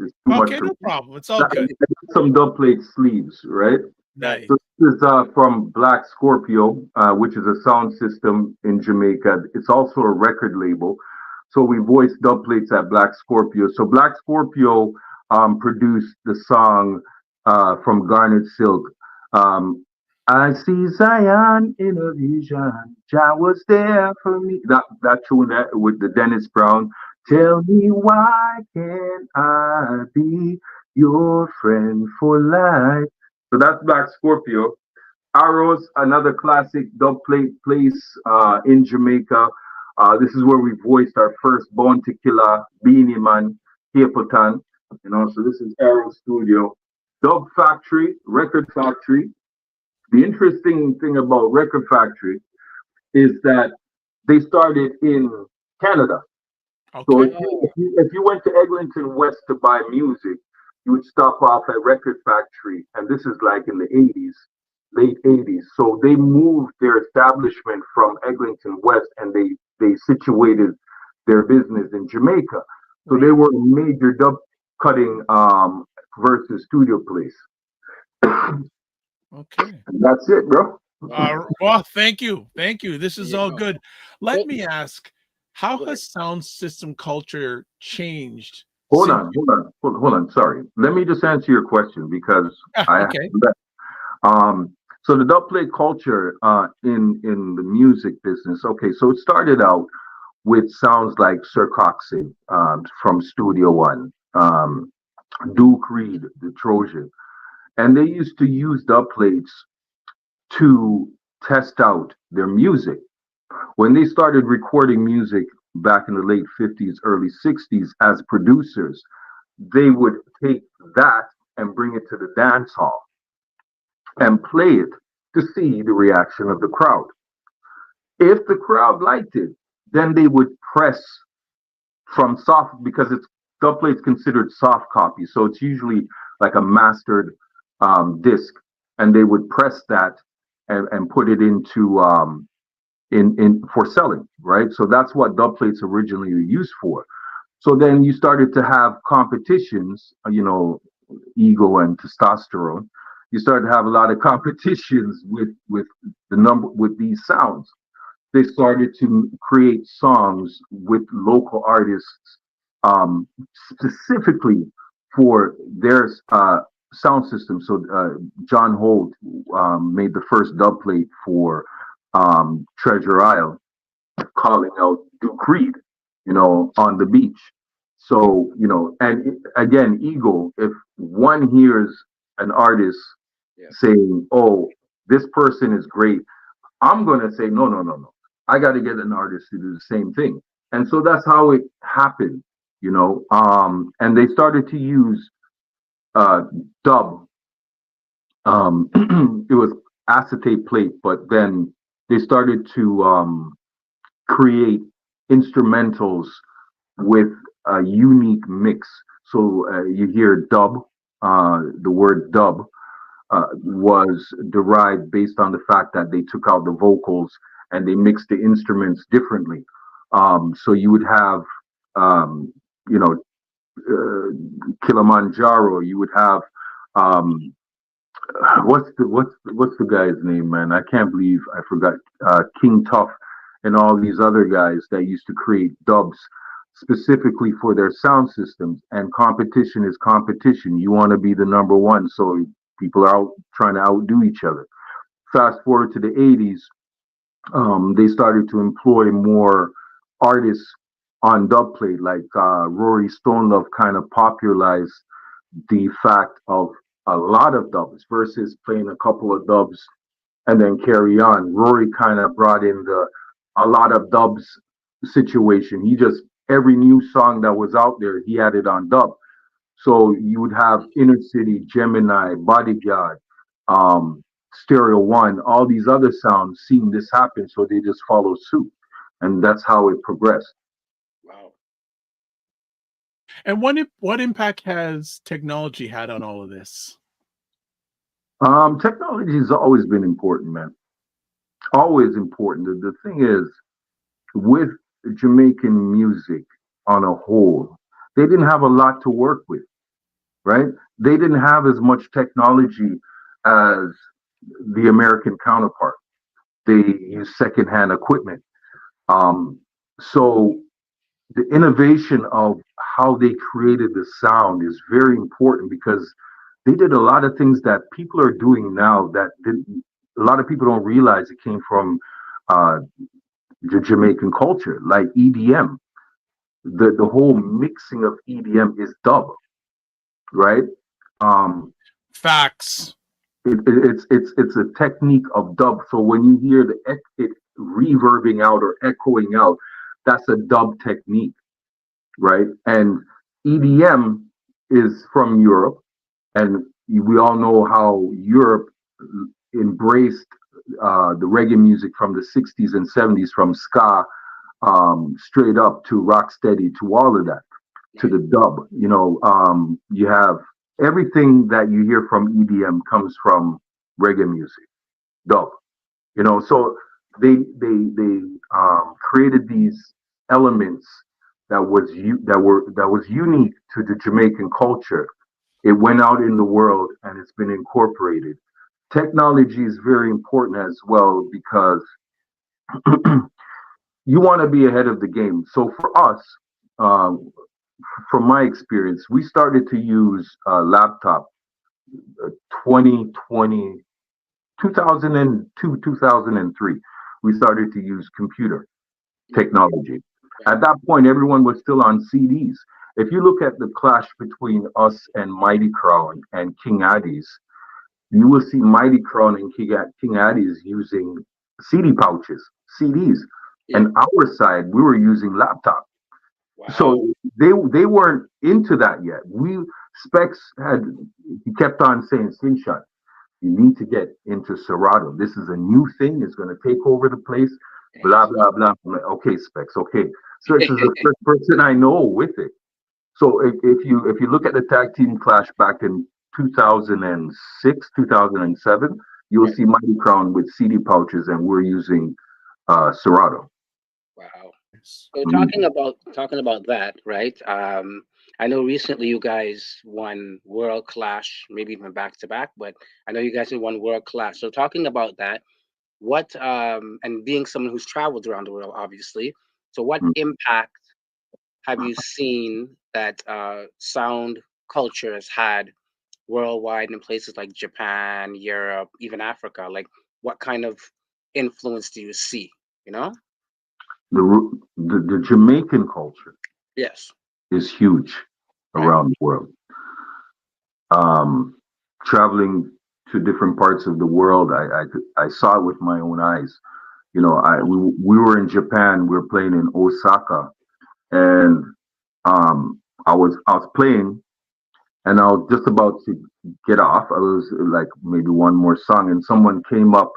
it's too much. Okay, no problem. It's all good. Some dub plate sleeves, right? Nice. So this is from Black Scorpio, which is a sound system in Jamaica. It's also a record label. So we voiced dub plates at Black Scorpio. So Black Scorpio produced the song from Garnet Silk. I see Zion in a vision. Jah was there for me. That tune with the Dennis Brown. Tell me why can't I be your friend for life? So that's Black Scorpio. Arrows, another classic dub plate place in Jamaica. This is where we voiced our first Born to Killer, Beanie Man, Capleton. So this is Arrow Studio. Dub Factory, Record Factory. The interesting thing about Record Factory is that they started in Canada. Okay. So if you went to Eglinton West to buy music, you would stop off at Record Factory, and this is like in the 80s, late 80s. So they moved their establishment from Eglinton West, and they situated their business in Jamaica. So they were a major dub cutting versus studio place. Okay. And that's it, bro. Well, thank you. This is all good. Let me ask, how has sound system culture changed? Hold on. Sorry. Let me just answer your question because okay. So the dub plate culture in the music business. Okay, so it started out with sounds like Sir Coxsey from Studio One, Duke Reed, the Trojan, and they used to use dub plates to test out their music. When they started recording music back in the late 50s, early 60s as producers, they would take that and bring it to the dance hall and play it to see the reaction of the crowd. If the crowd liked it, then they would press from soft, because it's dub plate's considered soft copy, so it's usually like a mastered disc, and they would press that and put it into in for selling, right? So that's what dub plates originally were used for. So then you started to have competitions, ego and testosterone. You started to have a lot of competitions with these sounds. They started to create songs with local artists specifically for their sound system. So John Holt made the first dub plate for Treasure Isle, calling out Duke Reed, on the beach. So, and again, ego, if one hears an artist saying, oh, this person is great, I'm going to say, no. I got to get an artist to do the same thing. And so that's how it happened, and they started to use dub. It was acetate plate, but then they started to create instrumentals with a unique mix. So you hear dub, the word dub was derived based on the fact that they took out the vocals and they mixed the instruments differently. So you would have, you know, Kilimanjaro. You would have what's the guy's name, man? I can't believe I forgot. King Tough and all these other guys that used to create dubs specifically for their sound systems. And competition is competition. You want to be the number one, so people are out trying to outdo each other. Fast forward to the 80s, they started to employ more artists on dub plate, like Rory Stonelove kind of popularized the fact of a lot of dubs versus playing a couple of dubs and then carry on. Rory kind of brought in the a lot of dubs situation. He just, every new song that was out there, he had it on dub. So you would have Inner City, Gemini, Bodyguard, Stereo One, all these other sounds seeing this happen, so they just follow suit, and that's how it progressed. Wow. And what impact has technology had on all of this? Technology has always been important, man. Always important. The thing is, with Jamaican music on a whole, they didn't have a lot to work with, right? They didn't have as much technology as the American counterpart. They use secondhand equipment. So the innovation of how they created the sound is very important, because they did a lot of things that people are doing now that a lot of people don't realize it came from the Jamaican culture, like EDM. The whole mixing of EDM is dub, right? Facts. It's a technique of dub. So when you hear it reverbing out or echoing out, that's a dub technique, right? And EDM is from Europe, and we all know how Europe embraced the reggae music from the 60s and 70s, from ska straight up to rocksteady, to all of that, to the dub. You know, you have everything that you hear from EDM comes from reggae music, dub. You know, so they created these elements that was unique to the Jamaican culture. It went out in the world and it's been incorporated. Technology is very important as well, because you want to be ahead of the game. So for us, from my experience, we started to use laptop 2002, 2003. We started to use computer technology. At that point, everyone was still on CDs. If you look at the clash between us and Mighty Crown and King Addies, you will see Mighty Crown and King Addies using CD pouches, CDs. And our side, we were using laptop. Wow. So they weren't into that yet. Specs he kept on saying, Slingshot, you need to get into Serato. This is a new thing. It's going to take over the place. Blah, blah, blah. I'm like, okay, Specs, okay. So this is the first person I know with it. So if you look at the tag team clash back in 2006, 2007, you'll see Mighty Crown with CD pouches, and we're using Serato. Wow. So talking about that, right? I know recently you guys won World Clash, maybe even back to back, but I know you guys have won World Clash. So talking about that, what and being someone who's traveled around the world, obviously, so what impact have you seen that sound culture has had worldwide in places like Japan, Europe, even Africa? Like, what kind of influence do you see? You know, the Jamaican culture, yes, is huge around the world. Traveling to different parts of the world, I saw it with my own eyes. You know, we were in Japan. We were playing in Osaka, and I was playing, and I was just about to get off. I was like maybe one more song, and someone came up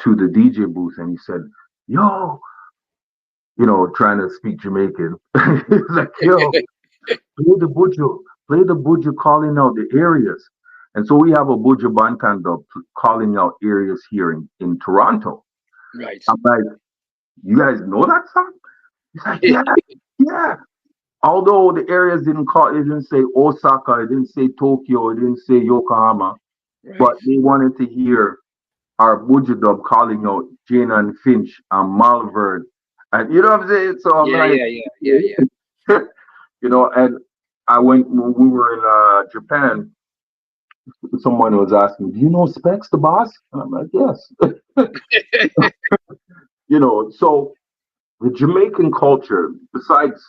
to the DJ booth and he said, "Yo," you know, trying to speak Jamaican. He's like, "Yo, play play the Buju calling out the areas. And so we have a Buju Bantando calling out areas here in Toronto. Right. I'm like, you guys know that song? He's like, yeah, yeah. Although the areas didn't call, it didn't say Osaka, it didn't say Tokyo, it didn't say Yokohama, but they wanted to hear our Buju dub calling out Jane and Finch and Malvern. And you know what I'm saying? So I'm like, you know, and I went, when we were in Japan, someone was asking, do you know Specs the boss? And I'm like, yes. You know, so the Jamaican culture, besides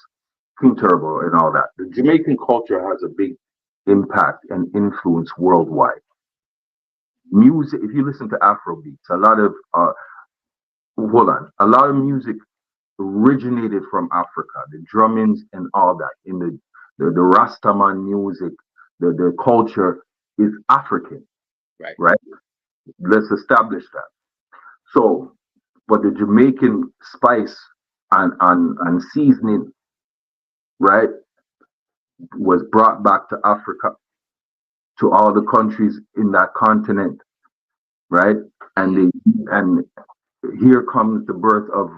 King Turbo and all that, the Jamaican culture has a big impact and influence worldwide. Music, if you listen to Afrobeats, a lot of a lot of music originated from Africa, the drummings and all that. In the Rastaman music, the culture is African. Right? Let's establish that. So, but the Jamaican spice and seasoning, right, was brought back to Africa, to all the countries in that continent, right? And here comes the birth of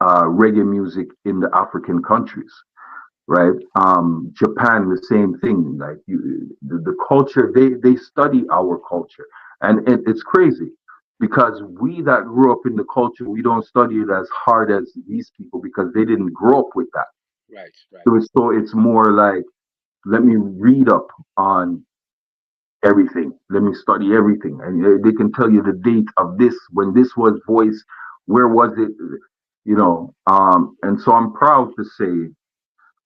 reggae music in the African countries, right? Japan, the same thing. Like the culture, they study our culture, and it's crazy because we that grew up in the culture, we don't study it as hard as these people because they didn't grow up with that. Right. So it's more like, let me read up on everything. Let me study everything, and they can tell you the date of this, when this was voiced, where was it, you know. And so I'm proud to say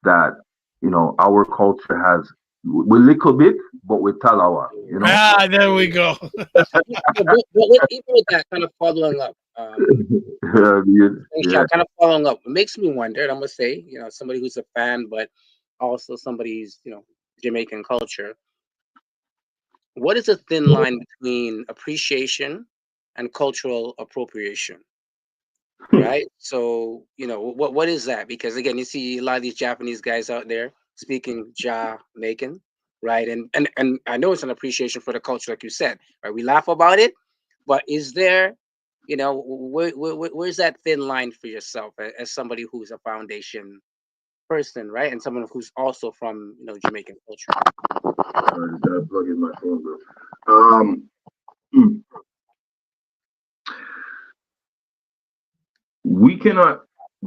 that, you know, our culture has we little bit, but we tell our, you know. Ah, there we go. But even with that, kind of following up, kind of following up, it makes me wonder. And I'm gonna say, you know, somebody who's a fan, but also somebody's, you know, Jamaican culture. What is a thin line between appreciation and cultural appropriation? Right. So, you know, what is that? Because again, you see a lot of these Japanese guys out there speaking Jamaican, right? And I know it's an appreciation for the culture, like you said, right? We laugh about it, but is there, you know, where's that thin line for yourself as somebody who's a foundation person, right? And someone who's also from, you know, Jamaican culture. Plug in my phone, bro. We cannot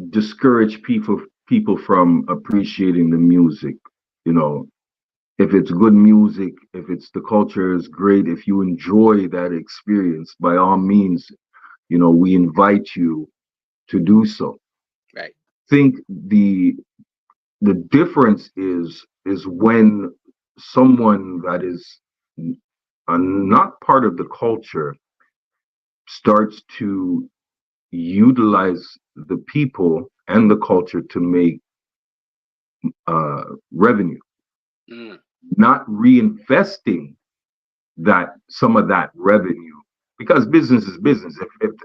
discourage people from appreciating the music. You know, if it's good music, if it's the culture is great, if you enjoy that experience, by all means, you know, we invite you to do so. Right. Think the difference is when someone that is not part of the culture starts to utilize the people and the culture to make revenue, not reinvesting that some of that revenue, because business is business.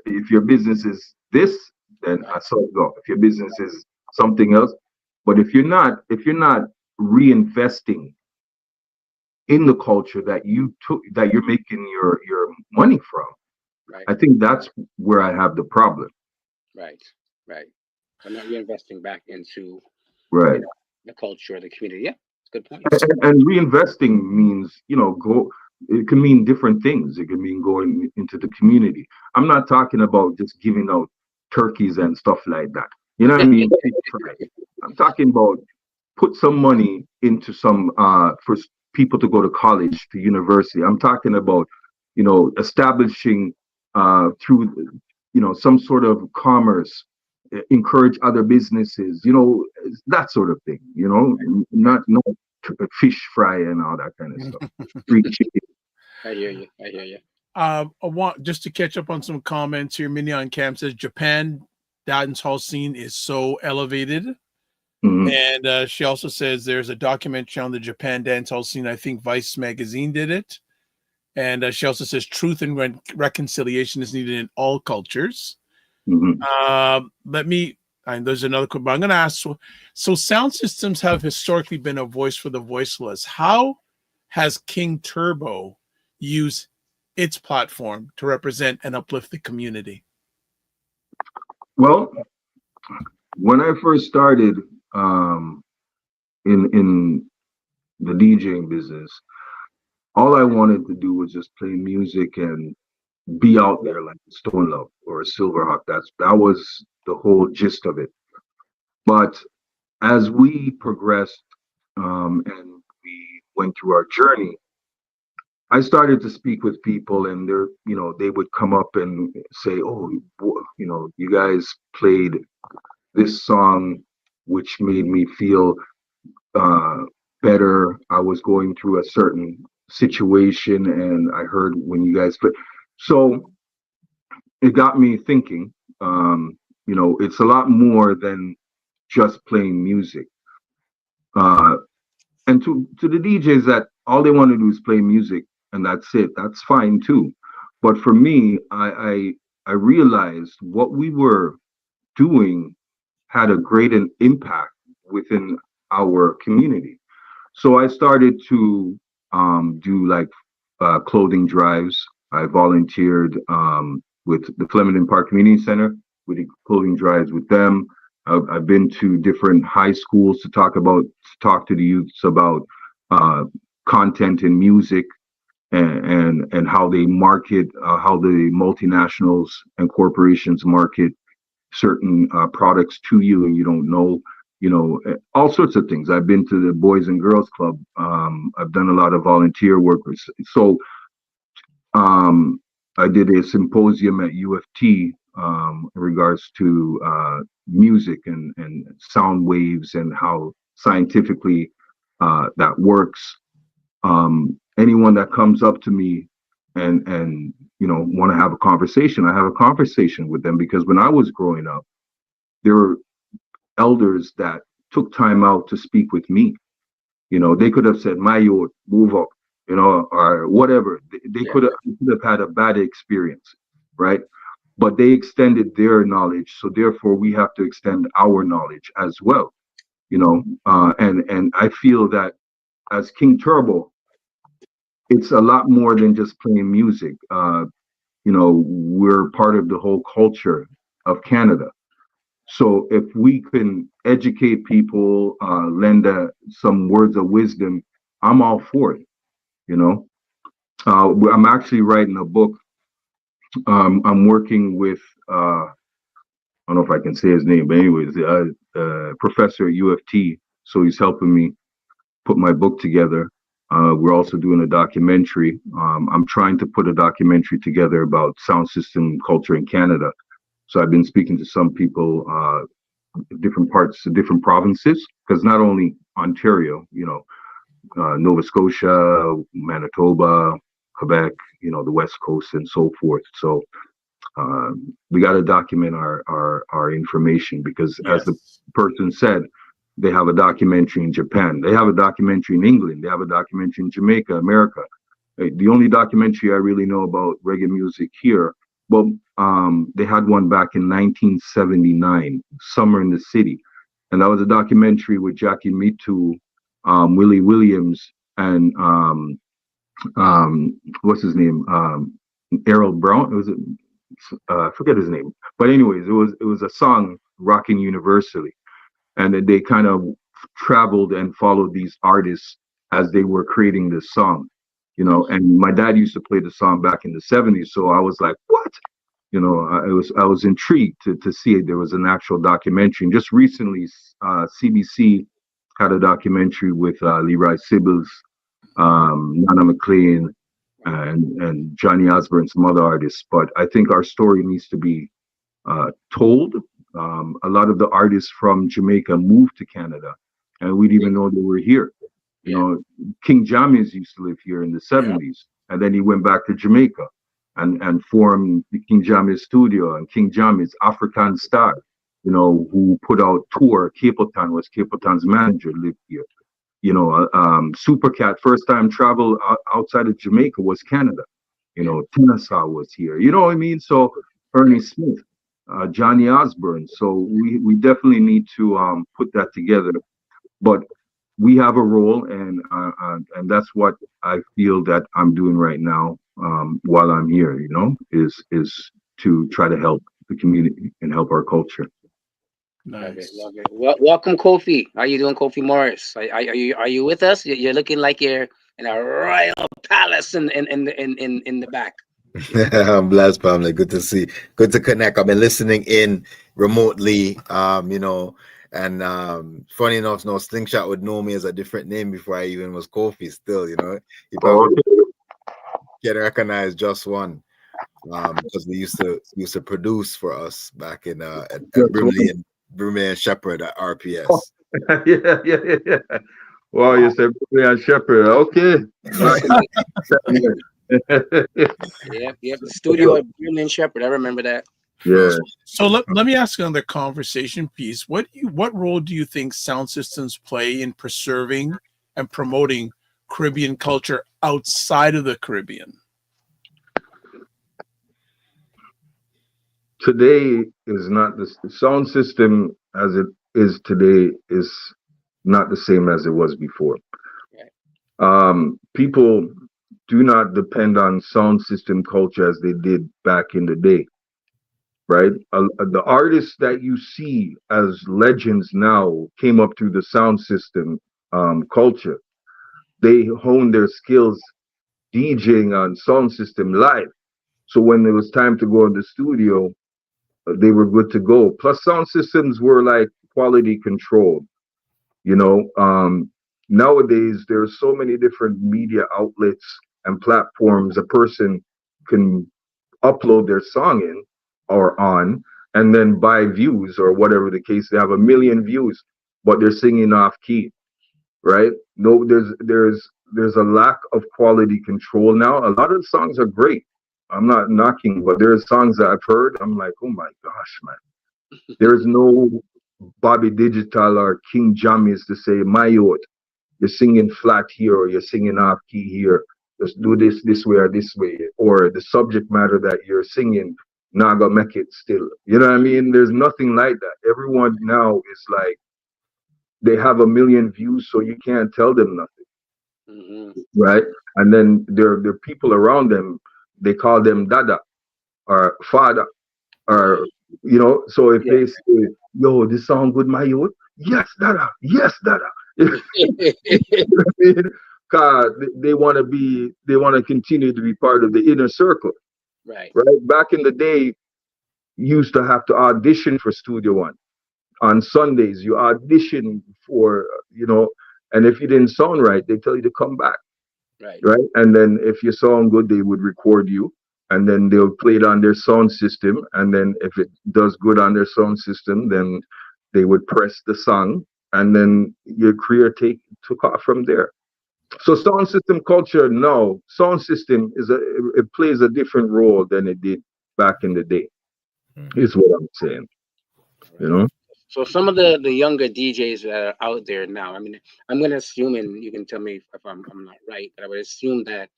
If your business is this, then I saw it go. If your business is something else, but if you're not reinvesting in the culture that you're making your money from, right, I think that's where I have the problem. Right. I'm not reinvesting back into right, you know, the culture, the community. Yeah, good point. And reinvesting means, you know, it can mean different things. It can mean going into the community. I'm not talking about just giving out turkeys and stuff like that. You know what I mean? I'm talking about put some money into some for people to go to college, to university. I'm talking about, you know, establishing through, you know, some sort of commerce, encourage other businesses, you know, that sort of thing, you know, not fish fry and all that kind of stuff. Free chicken. I hear you. I want just to catch up on some comments here. Minion Camp says Japan dancehall scene is so elevated. Mm-hmm. And she also says there's a documentary on the Japan dancehall scene. I think Vice magazine did it. And she also says truth and reconciliation is needed in all cultures. Mm-hmm. Let me And there's another question, but I'm going to ask, so sound systems have historically been a voice for the voiceless. How has King Turbo used its platform to represent and uplift the community? Well, when I first started in the DJing business, all I wanted to do was just play music and be out there like a Stone Love or a Silverhawk. That was the whole gist of it. But as we progressed and we went through our journey, I started to speak with people, and they would come up and say, "Oh, you guys played this song, which made me feel better. I was going through a certain situation, and I heard when you guys play." So it got me thinking. It's a lot more than just playing music. And to the DJs that all they want to do is play music and that's it, that's fine too. But for me, I realized what we were doing had a great impact within our community. So I started to do like clothing drives. I volunteered with the Flemington Park Community Center. We did clothing drives with them. I've been to different high schools to talk to the youths about content and music and how they market, how the multinationals and corporations market certain products to you, and you don't know, all sorts of things. I've been to the Boys and Girls Club. I've done a lot of volunteer work. So I did a symposium at UFT in regards to music and sound waves and how scientifically that works. Anyone that comes up to me and want to have a conversation, I have a conversation with them, because when I was growing up, there were elders that took time out to speak with me. They could have said, "My youth, move up," or whatever. They could have had a bad experience, right? But they extended their knowledge, so therefore we have to extend our knowledge as well. And I feel that as King Turbo, it's a lot more than just playing music. We're part of the whole culture of Canada. So if we can educate people, lend some words of wisdom, I'm all for it. I'm actually writing a book. I'm working with, I don't know if I can say his name, but anyways, professor at UFT. So he's helping me put my book together. We're also doing a documentary. I'm trying to put a documentary together about sound system culture in Canada. So I've been speaking to some people, different parts, different provinces, because not only Ontario, Nova Scotia, Manitoba, Quebec, the West Coast and so forth. So we got to document our information, because as the person said, they have a documentary in Japan, they have a documentary in England, they have a documentary in Jamaica, America. The only documentary I really know about reggae music here, well, they had one back in 1979, Summer in the City. And that was a documentary with Jackie Mitu, Willie Williams, and what's his name? Errol Brown. I forget his name. But anyways, it was a song, Rockin' Universally. And then they kind of traveled and followed these artists as they were creating this song, and my dad used to play the song back in the 70s. So I was like, what? I was intrigued to see it. There was an actual documentary. And just recently, CBC had a documentary with Leroy Sibbles, Nana McLean, and Johnny Osbourne and some other artists. But I think our story needs to be told. A lot of the artists from Jamaica moved to Canada, and we didn't even know they were here. King Jammys used to live here in the 70s, and then he went back to Jamaica and formed the King Jammys studio. And King Jammys, African Star, who put out tour. Capleton was Capleton's manager, lived here. Supercat, first time travel outside of Jamaica was Canada. Tenasa was here. You know what I mean? So Ernie Smith. Johnny Osbourne. So we definitely need to put that together. But we have a role, and that's what I feel that I'm doing right now while I'm here. You know, is to try to help the community and help our culture. Love it, Nice. love it. Welcome, Kofi. How you doing, Kofi Morris? Are you with us? You're looking like you're in a royal palace in the back. I'm blessed, family. Good to see. Good to connect. I've been listening in remotely, and funny enough, no Slingshot would know me as a different name before I even was Kofi. Still, he probably can't recognize just one, because we used to produce for us back in at Brimley and Shepherd at RPS. Yeah. Wow, you said Brian Shepherd. Okay. Yep. The studio at Brilliant Shepherd. I remember that. Yeah. So let me ask another conversation piece. What role do you think sound systems play in preserving and promoting Caribbean culture outside of the Caribbean? Today is not the sound system as it is today is not the same as it was before. People do not depend on sound system culture as they did back in the day, right? The artists that you see as legends now came up through the sound system culture. They honed their skills DJing on sound system live. So when it was time to go in the studio, they were good to go. Plus, sound systems were like quality control. Nowadays there are so many different media outlets and platforms a person can upload their song in or on and then buy views or whatever the case. They have 1 million views, but they're singing off key, right? No, there's a lack of quality control now. A lot of the songs are great. I'm not knocking, but there are songs that I've heard. I'm like, oh my gosh, man. There's no Bobby Digital or King Jammies to say, my youth, you're singing flat here or you're singing off key here. Just do this way or this way. Or the subject matter that you're singing, not gonna make it still. You know what I mean? There's nothing like that. Everyone now is like, they have 1 million views, so you can't tell them nothing. Right? And then there are people around them, they call them dada or father or so if they say, yo, this song good, my youth, yes dada, God, they want to continue to be part of the inner circle, right? Back in the day, you used to have to audition for Studio One. On Sundays you audition for, and if you didn't sound right, they tell you to come back, right? And then if you sound good, they would record you, and then they'll play it on their sound system, and then if it does good on their sound system, then they would press the song, and then your career took off from there. So sound system culture now, sound system it plays a different role than it did back in the day, is what I'm saying. So some of the younger DJs that are out there now, I mean, I'm going to assume, and you can tell me if I'm not right, but I would assume that,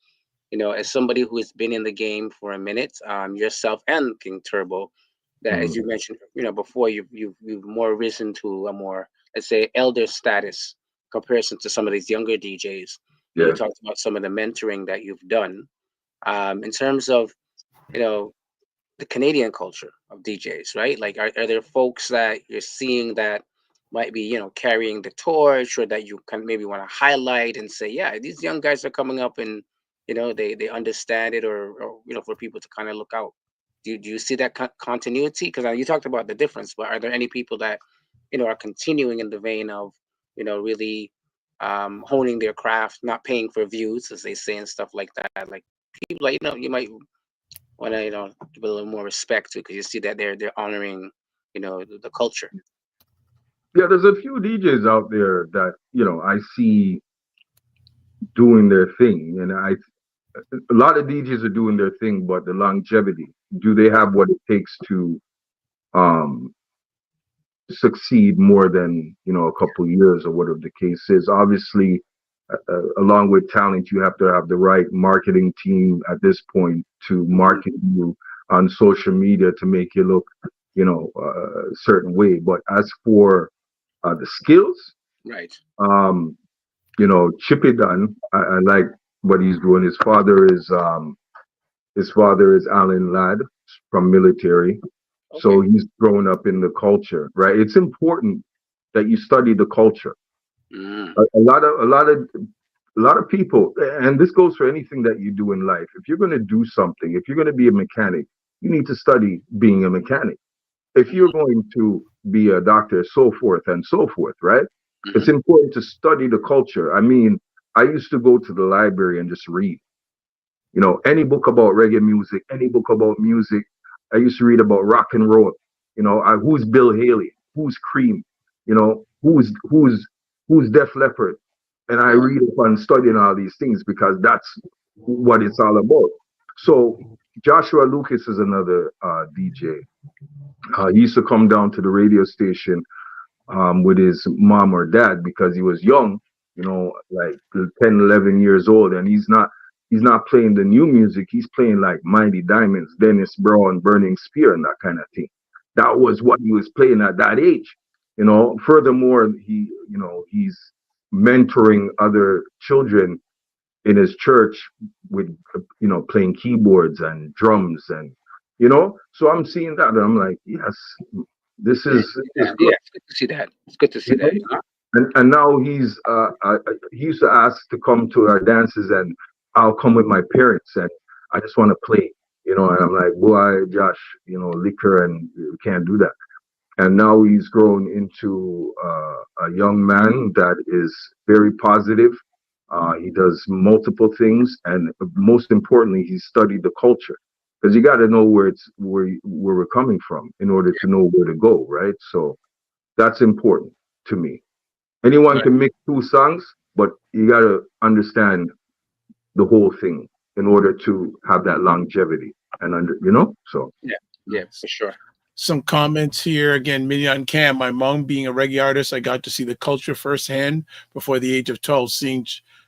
as somebody who has been in the game for a minute, yourself and King Turbo, that as you mentioned, before, you've more risen to a more, let's say, elder status comparison to some of these younger DJs. You talked about some of the mentoring that you've done, in terms of, the Canadian culture of DJs, right? Like, are there folks that you're seeing that might be, carrying the torch, or that you can maybe want to highlight and say, yeah, these young guys are coming up and, they understand it, or for people to kind of look out. Do you see that continuity? Because you talked about the difference, but are there any people that, are continuing in the vein of, really honing their craft, not paying for views, as they say, and stuff like that? Like, people like, you might want to give a little more respect to, because you see that they're honoring the culture. Yeah, there's a few DJs out there that I see doing their thing, and a lot of DJs are doing their thing, but the longevity, do they have what it takes to succeed more than a couple years or whatever the case is? Obviously, along with talent, you have to have the right marketing team at this point to market you on social media to make you look a certain way. But as for the skills, Right. Chippy Dunn, I like what he's doing. His father is Alan Ladd from military. Okay. So he's grown up in the culture, right? It's important that you study the culture. Mm. A lot of people, and this goes for anything that you do in life. If you're going to do something, if you're going to be a mechanic, you need to study being a mechanic. If you're going to be a doctor, so forth and so forth, right? Mm-hmm. It's important to study the culture. I mean, I used to go to the library and just read. Any book about reggae music, any book about music. I used to read about rock and roll. Who's Bill Haley? Who's Cream? Who's Def Leppard? And I read up on studying all these things because that's what it's all about. So Joshua Lucas is another DJ. He used to come down to the radio station with his mom or dad because he was young, like 10, 11 years old, and he's not playing the new music. He's playing like Mighty Diamonds, Dennis Brown, Burning Spear, and that kind of thing. That was what he was playing at that age. Furthermore, he's mentoring other children in his church with, playing keyboards and drums and, so I'm seeing that and I'm like, yes, this is it's good to see that. It's good to see that. And now he used to ask to come to our dances and I'll come with my parents and I just want to play, and I'm like, boy, Josh, liquor and we can't do that. And now he's grown into a young man that is very positive. He does multiple things, and most importantly, he studied the culture because you got to know where we're coming from in order to know where to go, right? So that's important to me. Anyone can mix two songs, but you got to understand the whole thing in order to have that longevity and so yeah, for sure. Some comments here again. Mignon Cam, my mom being a reggae artist, I got to see the culture firsthand before the age of 12. Seeing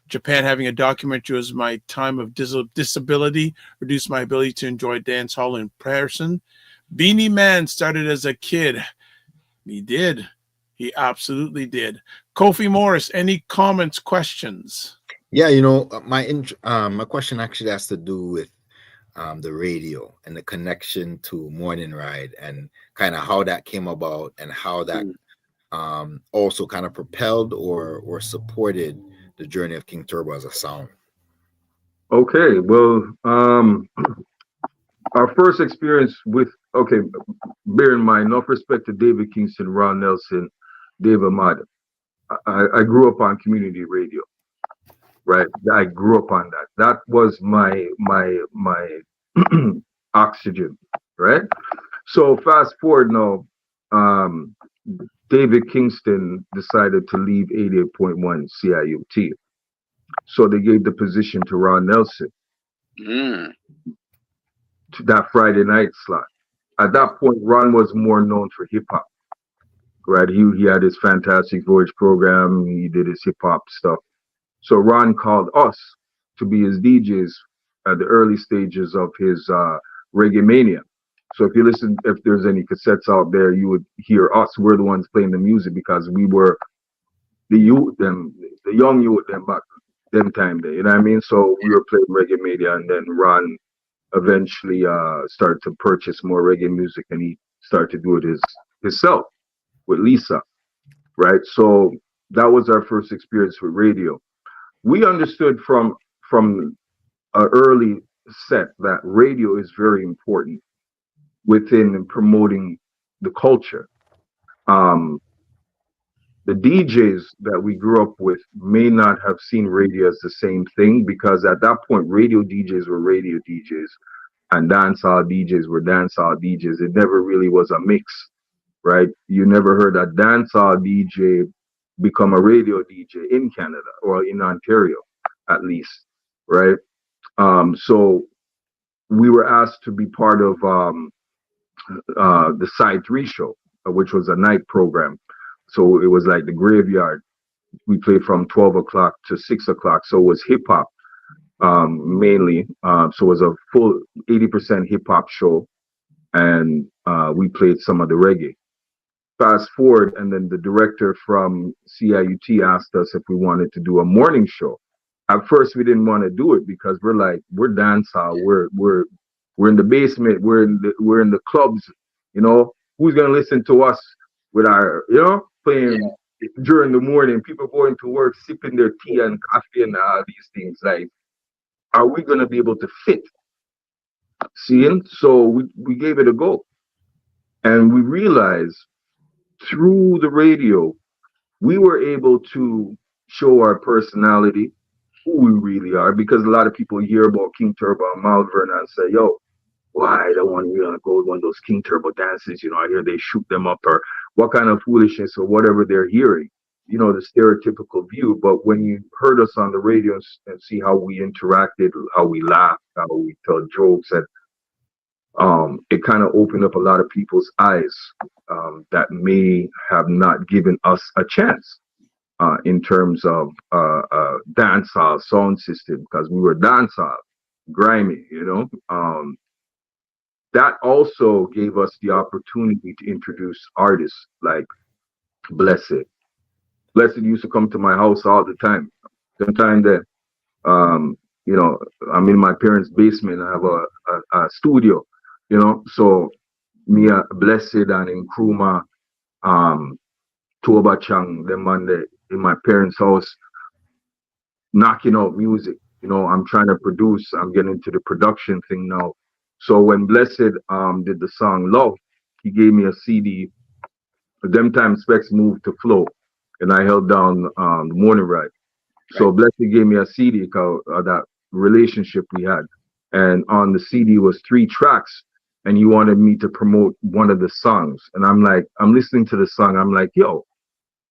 Japan having a documentary was my time of disability, reduced my ability to enjoy dance hall in person. Beanie Man started as a kid. He did. He absolutely did. Kofi Morris, any comments, questions? Yeah, my question actually has to do with the radio and the connection to Morning Ride and kind of how that came about and how that also kind of propelled or supported the journey of King Turbo as a sound. Okay, well, our first experience bear in mind, enough respect to David Kingston, Ron Nelson, Dave Amada. I grew up on community radio, right? I grew up on that. That was my oxygen, right? So fast forward now, David Kingston decided to leave 88.1 CIUT. So they gave the position to Ron Nelson. To that Friday night slot. At that point, Ron was more known for hip hop, right? He had his Fantastic Voyage program. He did his hip hop stuff. So Ron called us to be his DJs at the early stages of his Reggae Mania. So if there's any cassettes out there, you would hear us. We're the ones playing the music because we were the young youth back them time there. You know what I mean? So we were playing Reggae Mania, and then Ron eventually started to purchase more reggae music, and he started to do it himself with Lisa, right? So that was our first experience with radio. We understood from an early set that radio is very important within promoting the culture. The DJs that we grew up with may not have seen radio as the same thing because at that point, radio DJs were radio DJs and dancehall DJs were dancehall DJs. It never really was a mix, right? You never heard a dancehall DJ become a radio DJ in Canada or in Ontario, at least, right? So we were asked to be part of the Side 3 show, which was a night program. So it was like the graveyard. We played from 12 o'clock to 6 o'clock. So it was hip hop mainly. So it was a full 80% hip hop show. And we played some of the reggae. Fast forward, and then the director from CIUT asked us if we wanted to do a morning show. At first, we didn't want to do it because we're dancehall, we're in the basement, we're in the clubs, you know. Who's gonna listen to us with our, you know, playing during the morning? People going to work, sipping their tea and coffee and all these things. Like, are we gonna be able to fit? Seeing, so we gave it a go, and we realized through the radio, we were able to show our personality, who we really are, because a lot of people hear about King Turbo and Malvern and say, yo, why I don't want to go to one of those King Turbo dances, you know, I hear they shoot them up, or what kind of foolishness or whatever they're hearing, you know, the stereotypical view. But when you heard us on the radio and see how we interacted, how we laughed, how we tell jokes, and it kind of opened up a lot of people's eyes that may have not given us a chance in terms of dancehall sound system, because we were dancehall, grimy, you know. That also gave us the opportunity to introduce artists like Blessed. Blessed used to come to my house all the time. Sometimes that, you know, I'm in my parents' basement. I have a studio, you know. So me, Blessed, and Nkrumah, Toba Chang, them in my parents' house, knocking out music. You know, I'm trying to produce. I'm getting into the production thing now. So when Blessed did the song Love, he gave me a CD. At them time, Specs moved to Flow, and I held down the morning ride. So Blessed gave me a CD called that relationship we had, and on the CD was 3 tracks, and he wanted me to promote one of the songs. And I'm like, I'm listening to the song. I'm like, yo,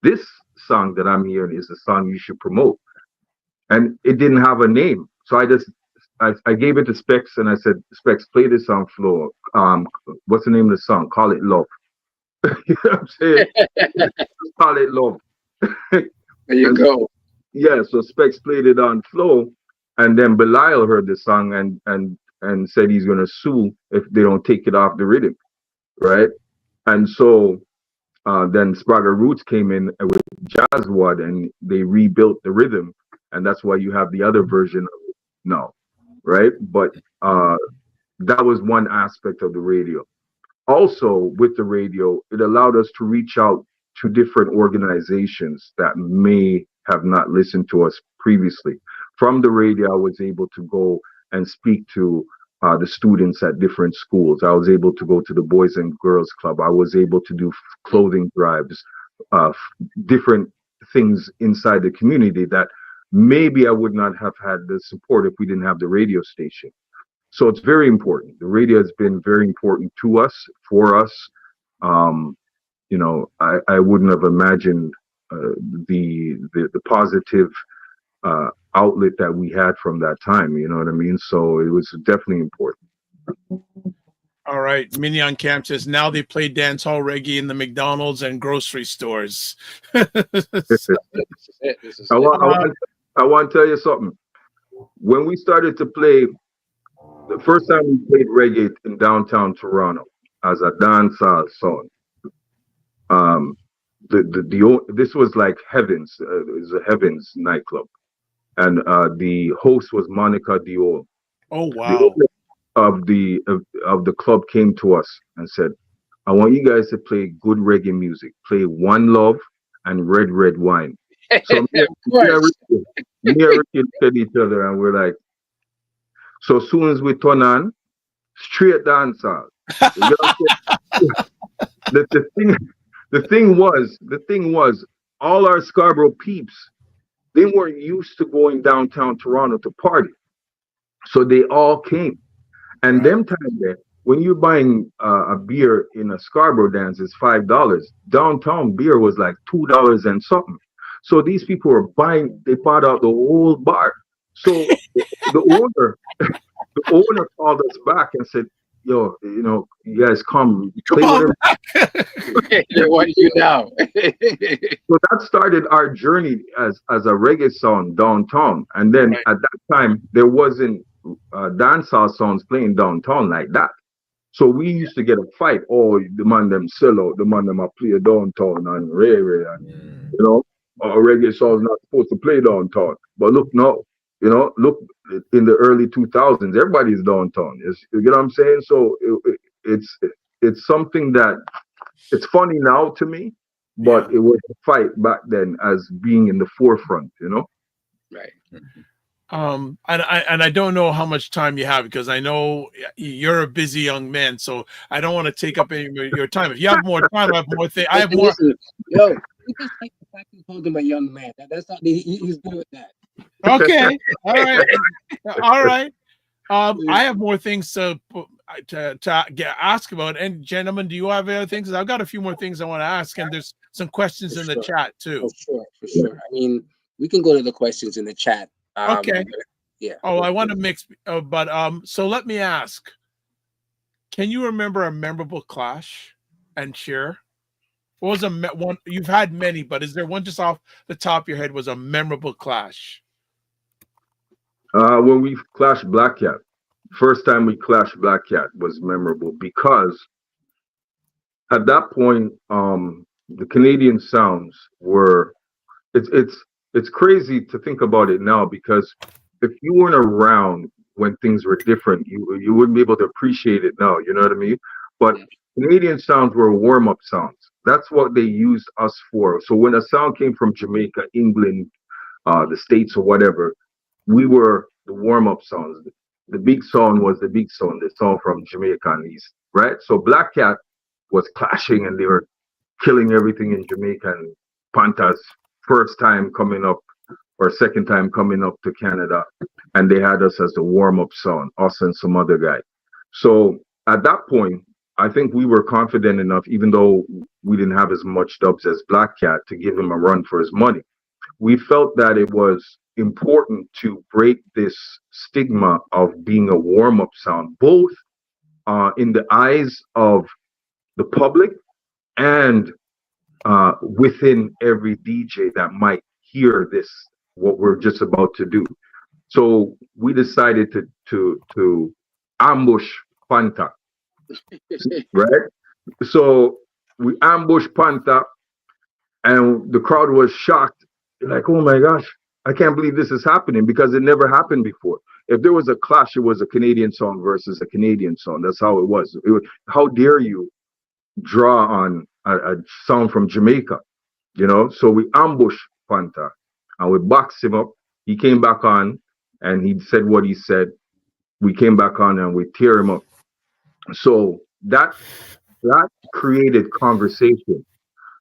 this song that I'm hearing is the song you should promote. And it didn't have a name, so I gave it to Specs, and I said, Specs, play this on Flow. What's the name of the song? Call it Love. You know what I'm saying? Call it Love. There you go. Yeah, so Specs played it on Flow, and then Belial heard the song and said he's gonna sue if they don't take it off the rhythm, right? And so then Spragga Roots came in with Jazzwad, and they rebuilt the rhythm, and that's why you have the other version of it now, right? But that was one aspect of the radio. Also, with the radio, it allowed us to reach out to different organizations that may have not listened to us previously. From the radio, I was able to go and speak to the students at different schools. I was able to go to the Boys and Girls Club. I was able to do clothing drives, different things inside the community that maybe I would not have had the support if we didn't have the radio station. So it's very important. The radio has been very important to us, for us. You know, I wouldn't have imagined the positive outlet that we had from that time. You know what I mean? So it was definitely important. All right. Mignon Camp says now they play dancehall reggae in the McDonald's and grocery stores. I want to tell you something. When we started to play, the first time we played reggae in downtown Toronto as a dancehall song, this was like Heavens. It was a Heavens nightclub, and the host was Monica Diol. Oh wow! The of the club came to us and said, "I want you guys to play good reggae music. Play One Love and Red Red Wine." So me and Ricky looked at each other and we're like, so as soon as we turn on, straight dancehall. You know, the thing was, all our Scarborough peeps, they weren't used to going downtown Toronto to party, so they all came. And them time there, when you're buying a beer in a Scarborough dance, it's $5. Downtown beer was like $2 and something. So these people were buying. They bought out the whole bar. So the owner called us back and said, "Yo, you know, you guys come on back. What do you now?" So that started our journey as a reggae song downtown. And then at that time, there wasn't dancehall songs playing downtown like that. So we used to get a fight. Oh, the man them sell out, the man them a play downtown and reggae, and you know, reggae songs not supposed to play downtown. But look now, you know, look in the early 2000s, everybody's downtown. You get what I'm saying? So it's something that it's funny now to me, but it was a fight back then as being in the forefront, you know? Right. And I don't know how much time you have, because I know you're a busy young man, so I don't want to take up any of your time. If you have more time, I have more things. I have more. Listen, yo, you just like the fact you called him a young man. That's not he's good with that. Okay. All right. All right. I have more things to ask about. And gentlemen, do you have other things? I've got a few more things I want to ask, and there's some questions in the chat too. For sure. I mean, we can go to the questions in the chat. Okay. Yeah. Oh, I want to mix, but so let me ask: can you remember a memorable clash and share? What was one? You've had many, but is there one just off the top of your head was a memorable clash? When we clashed Black Cat, first time we clashed Black Cat was memorable because at that point, the Canadian sounds were. It's crazy to think about it now, because if you weren't around when things were different, you wouldn't be able to appreciate it now. You know what I mean? But Canadian sounds were warm-up sounds. That's what they used us for. So when a sound came from Jamaica, England, the States, or whatever, we were the warm-up sounds. The big song was the big song, the song from Jamaica and East, right? So Black Cat was clashing, and they were killing everything in Jamaica. And Panta's first time coming up, or second time coming up to Canada, and they had us as the warm-up song, us and some other guy. So at that point, I think we were confident enough, even though we didn't have as much dubs as Black Cat, to give him a run for his money. We felt that it was important to break this stigma of being a warm-up sound, both in the eyes of the public and within every DJ that might hear this, what we're just about to do. So we decided to ambush Panta, right? So we ambushed Panta, and the crowd was shocked, like, oh my gosh, I can't believe this is happening, because it never happened before. If there was a clash, it was a Canadian song versus a Canadian song. That's how it was. How dare you draw on a sound from Jamaica, you know? So we ambushed Panta and we boxed him up. He came back on and he said what he said. We came back on and we tear him up. So that created conversation.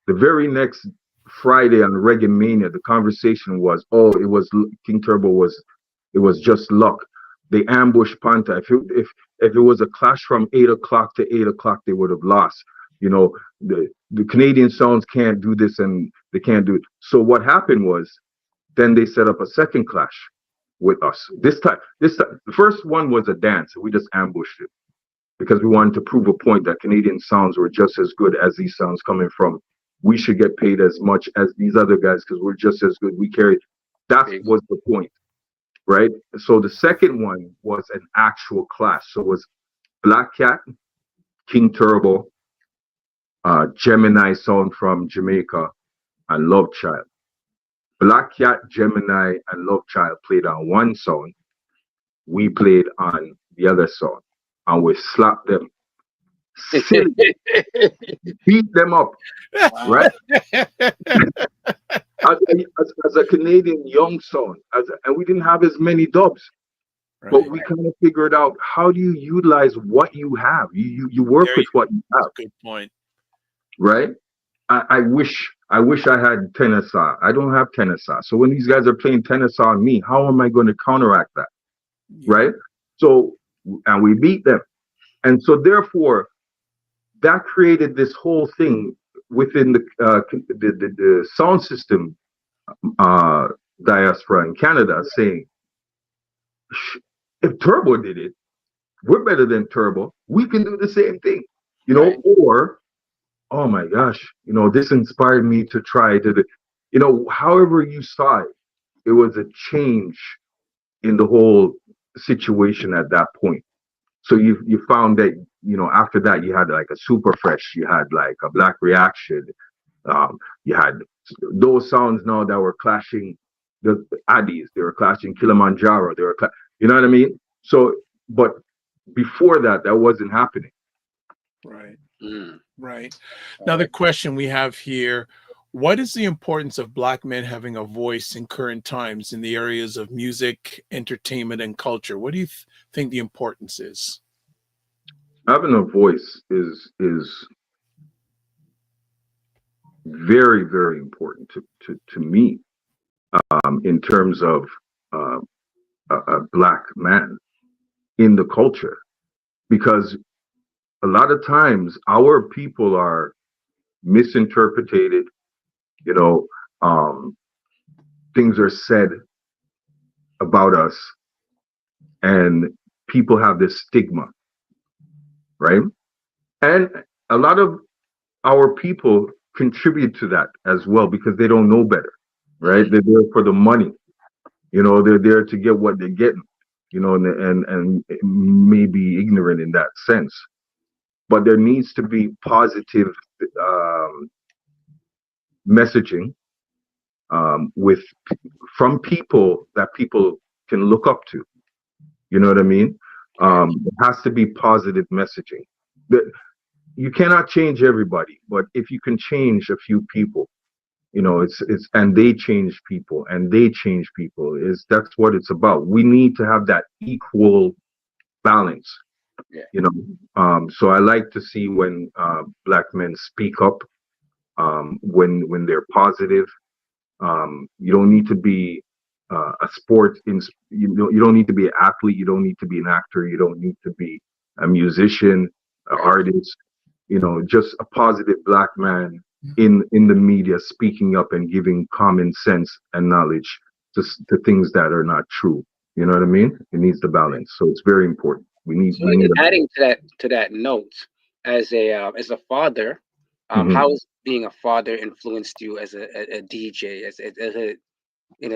The very next Friday on Reggae Mania, the conversation was, oh, it was King Turbo it was just luck. They ambushed Panta. If it was a clash from 8 o'clock to 8 o'clock, they would have lost. You know, the Canadian sounds can't do this and they can't do it. So what happened was, then they set up a second clash with us. This time, the first one was a dance. We just ambushed it because we wanted to prove a point that Canadian sounds were just as good as these sounds coming from. We should get paid as much as these other guys because we're just as good. We carried. That was the point, right? So the second one was an actual clash. So it was Black Cat, King Turbo, Gemini sound from Jamaica, and Love Child. Black Cat, Gemini, and Love Child played on one song. We played on the other song, and we slapped them, beat them up, right? as a Canadian young song, and we didn't have as many dubs, right, but we kind of figured out how do you utilize what you have. You work with what you have. Good point. Right? I wish I had Tennessee. I don't have Tennessee. So when these guys are playing Tennessee on me, how am I going to counteract that? Yeah. Right? So, and we beat them. And so therefore, that created this whole thing within the sound system diaspora in Canada, saying, if Turbo did it, we're better than Turbo. We can do the same thing, you know, right. Or, oh my gosh, you know, this inspired me to try to, you know, however you saw it, it was a change in the whole situation at that point. So you found that after that, you had like a Super Fresh, you had like a Black Reaction, you had those sounds now that were clashing the Addies, they were clashing Kilimanjaro, they were, you know what I mean? So, but before that, that wasn't happening. Right. Right. Now, the question we have here, what is the importance of Black men having a voice in current times in the areas of music, entertainment, and culture? What do you think the importance is? Having a voice is very, very important to me, in terms of a Black man in the culture, because a lot of times our people are misinterpreted, things are said about us, and people have this stigma, right? And a lot of our people contribute to that as well because they don't know better, right? They're there for the money, they're there to get what they're getting, and maybe ignorant in that sense. But there needs to be positive messaging from people that people can look up to. You know what I mean? It has to be positive messaging. You cannot change everybody, but if you can change a few people, and they change people, that's what it's about. We need to have that equal balance. So I like to see when Black men speak up, when they're positive. You don't need to be a sport you don't need to be an athlete, you don't need to be an actor, you don't need to be a musician, an artist, just a positive Black man in the media, speaking up and giving common sense and knowledge to things that are not true. You know what I mean? It needs the balance, so it's very important. We need adding to that note, as a father, how has being a father influenced you as a DJ? As it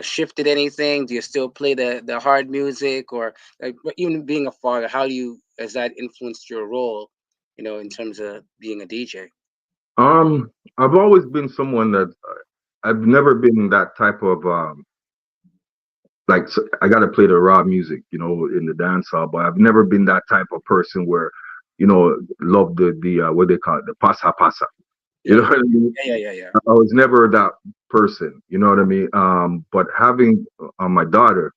shifted anything? Do you still play the hard music, or like even being a father? How has that influenced your role? In terms of being a DJ. I've always been someone that I've never been that type of I got to play the raw music, in the dancehall, but I've never been that type of person where, love the what they call it, the pasa pasa. You know what I mean? Yeah. I was never that person, you know what I mean? But having my daughter,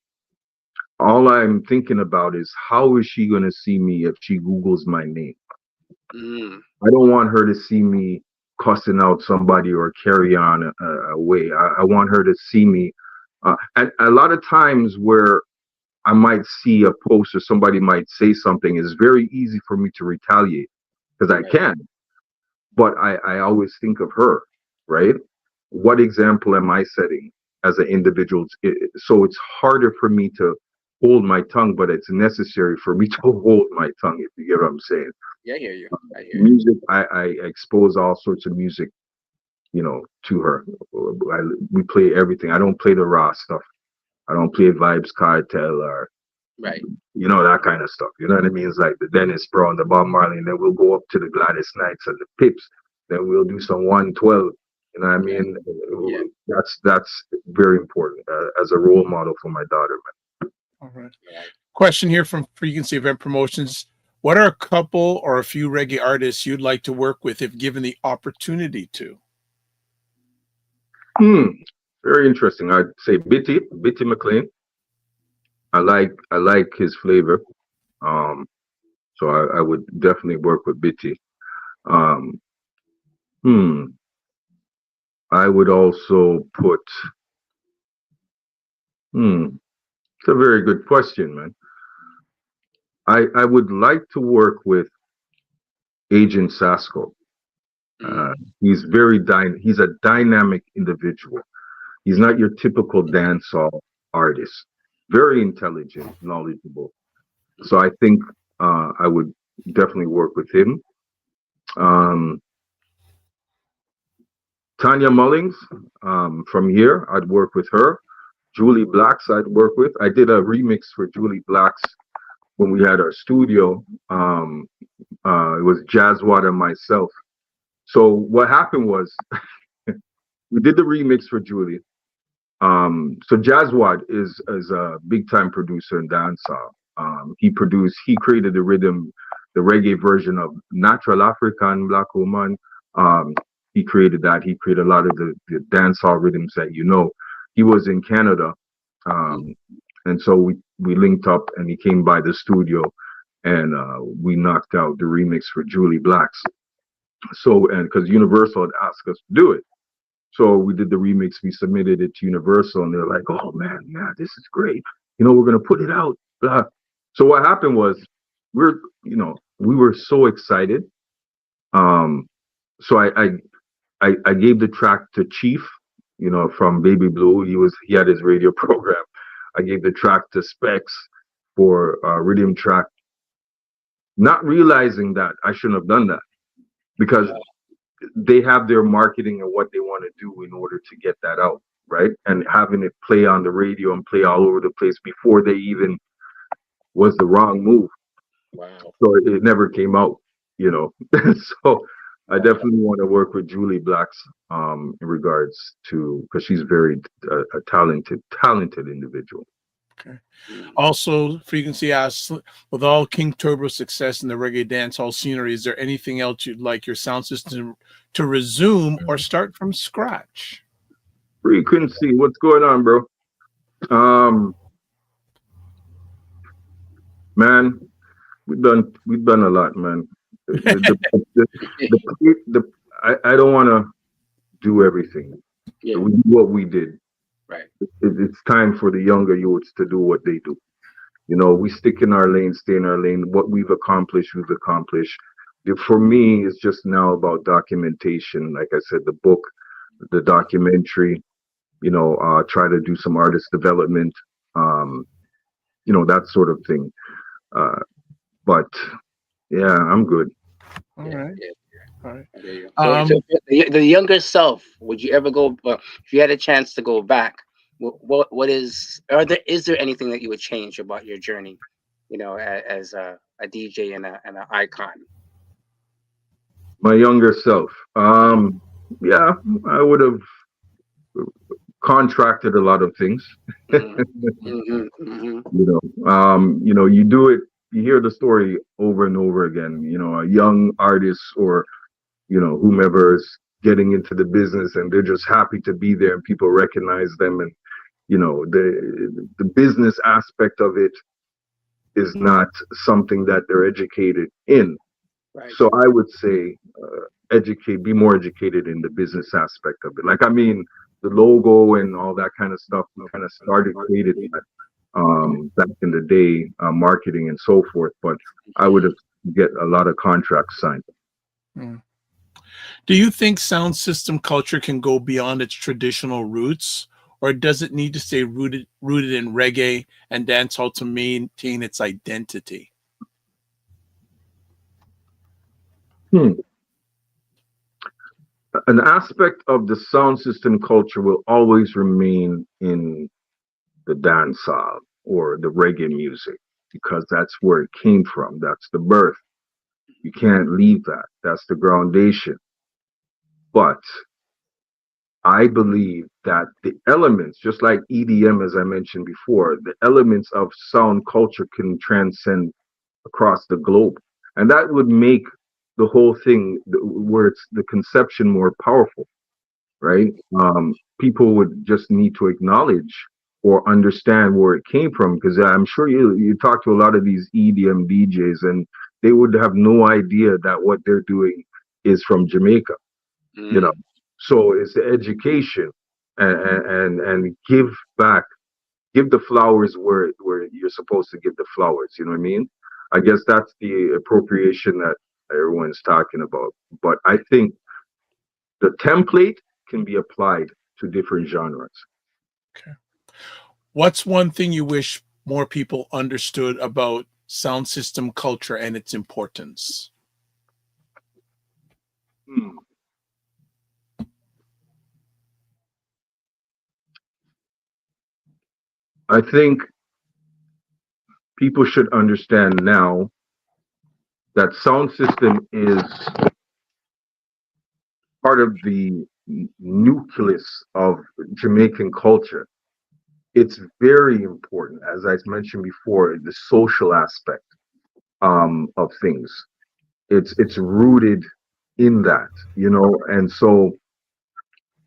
all I'm thinking about is how is she going to see me if she Googles my name? I don't want her to see me cussing out somebody or carry on away. I want her to see me. And a lot of times where I might see a post or somebody might say something, it's very easy for me to retaliate because I can. But I always think of her, right? What example am I setting as an individual? So it's harder for me to hold my tongue, but it's necessary for me to hold my tongue, if you get what I'm saying. Yeah, I hear you. Music, I expose all sorts of music, to her. We play everything. I don't play the raw stuff. I don't play Vibes Cartel or that kind of stuff. You know what I mean? It's like the Dennis Brown, the Bob Marley, and then we'll go up to the Gladys Knights and the Pips. Then we'll do some 112. You know what I mean? Yeah. That's very important as a role model for my daughter, man. All right. Question here from Frequency Event Promotions. What are a couple or a few reggae artists you'd like to work with if given the opportunity to? Very interesting. I'd say Bitty McLean. I like his flavor. So I would definitely work with Bitty. I would also put it's a very good question, man. I would like to work with Agent Sasko. He's he's a dynamic individual. He's not your typical dancehall artist. Very intelligent, knowledgeable. So I think I would definitely work with him. Tanya Mullings from here, I'd work with her. Julie Blacks, I'd work with. I did a remix for Julie Blacks when we had our studio. It was Jazzwatt and myself. So what happened was we did the remix for Julie. So Jazzwatt is a big time producer in dancehall. He created the rhythm, the reggae version of Natural African Black Woman. He created that. He created a lot of the dancehall rhythms that you know. He was in Canada, and so we linked up, and he came by the studio, and we knocked out the remix for Julie Blacks. So, and because Universal had asked us to do it. So we did the remix, we submitted it to Universal, and they're like, oh man, yeah, this is great. You know, we're gonna put it out. Blah. So what happened was we were so excited. So I gave the track to Chief, you know, from Baby Blue. He had his radio program. I gave the track to Specs for rhythm track, not realizing that I shouldn't have done that because they have their marketing and what they want to do in order to get that out, right? And having it play on the radio and play all over the place before they even was the wrong move. Wow. So it never came out, you know. So I definitely want to work with Julie Blacks in regards to, because she's very a talented individual. Okay. Also, Frequency asks, with all King Turbo's success in the reggae dancehall scenery, is there anything else you'd like your sound system to resume or start from scratch? Frequency, what's going on, bro? Man, we've done a lot, man. I don't want to do everything. Yeah. We do what we did. Right. It's time for the younger youths to do what they do. You know, we stick in our lane, stay in our lane. What we've accomplished. For me, it's just now about documentation. Like I said, the book, the documentary, you know, try to do some artist development, you know, that sort of thing. But yeah, I'm good. All right. Yeah. All right. So the younger self, would you ever go? If you had a chance to go back, is there anything that you would change about your journey? You know, as a DJ and an icon. My younger self. Yeah, I would have contracted a lot of things. You know, you do it. You hear the story over and over again. You know, a young artist or, you know, whomever is getting into the business and they're just happy to be there and people recognize them, and you know, the business aspect of it is not something that they're educated in. Right. So I would say be more educated in the business aspect of it. Like, I mean, the logo and all that kind of stuff kind of created that back in the day, marketing and so forth. But I would have get a lot of contracts signed. Do you think sound system culture can go beyond its traditional roots, or does it need to stay rooted in reggae and dancehall to maintain its identity? An aspect of the sound system culture will always remain in the dancehall or the reggae music because that's where it came from. That's the birth. You can't leave that. That's the groundation. But I believe that the elements, just like EDM, as I mentioned before, the elements of sound culture can transcend across the globe. And that would make the whole thing where it's the conception more powerful, right? People would just need to acknowledge or understand where it came from, because I'm sure you talk to a lot of these EDM DJs and they would have no idea that what they're doing is from Jamaica, you know. So it's the education and give the flowers where you're supposed to give the flowers. You know what I mean? I guess that's the appropriation that everyone's talking about. But I think the template can be applied to different genres. Okay. What's one thing you wish more people understood about sound system culture and its importance? I think people should understand now that sound system is part of the nucleus of Jamaican culture. It's very important, as I mentioned before, the social aspect of things. It's rooted in that, and so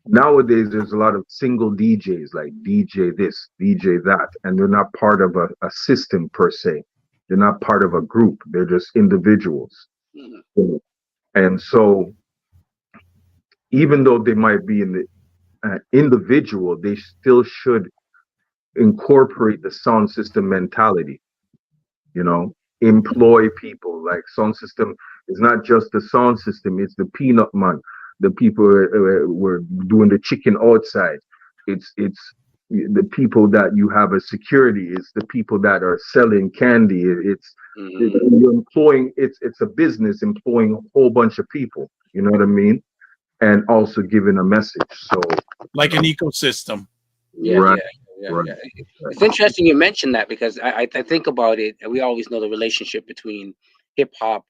nowadays there's a lot of single DJs, like DJ this, DJ that, and they're not part of a system per se. They're not part of a group. They're just individuals. Mm-hmm. And so even though they might be in the individual, they still should incorporate the sound system mentality, employ people. Like, sound system is not just the sound system, it's the peanut man, the people were doing the chicken outside. It's the people that you have as security. It's the people that are selling candy. It's you're employing. It's a business employing a whole bunch of people. You know what I mean? And also giving a message. So, like an ecosystem. Yeah, right, yeah. right. It's interesting you mentioned that, because I think about it, and we always know the relationship between hip hop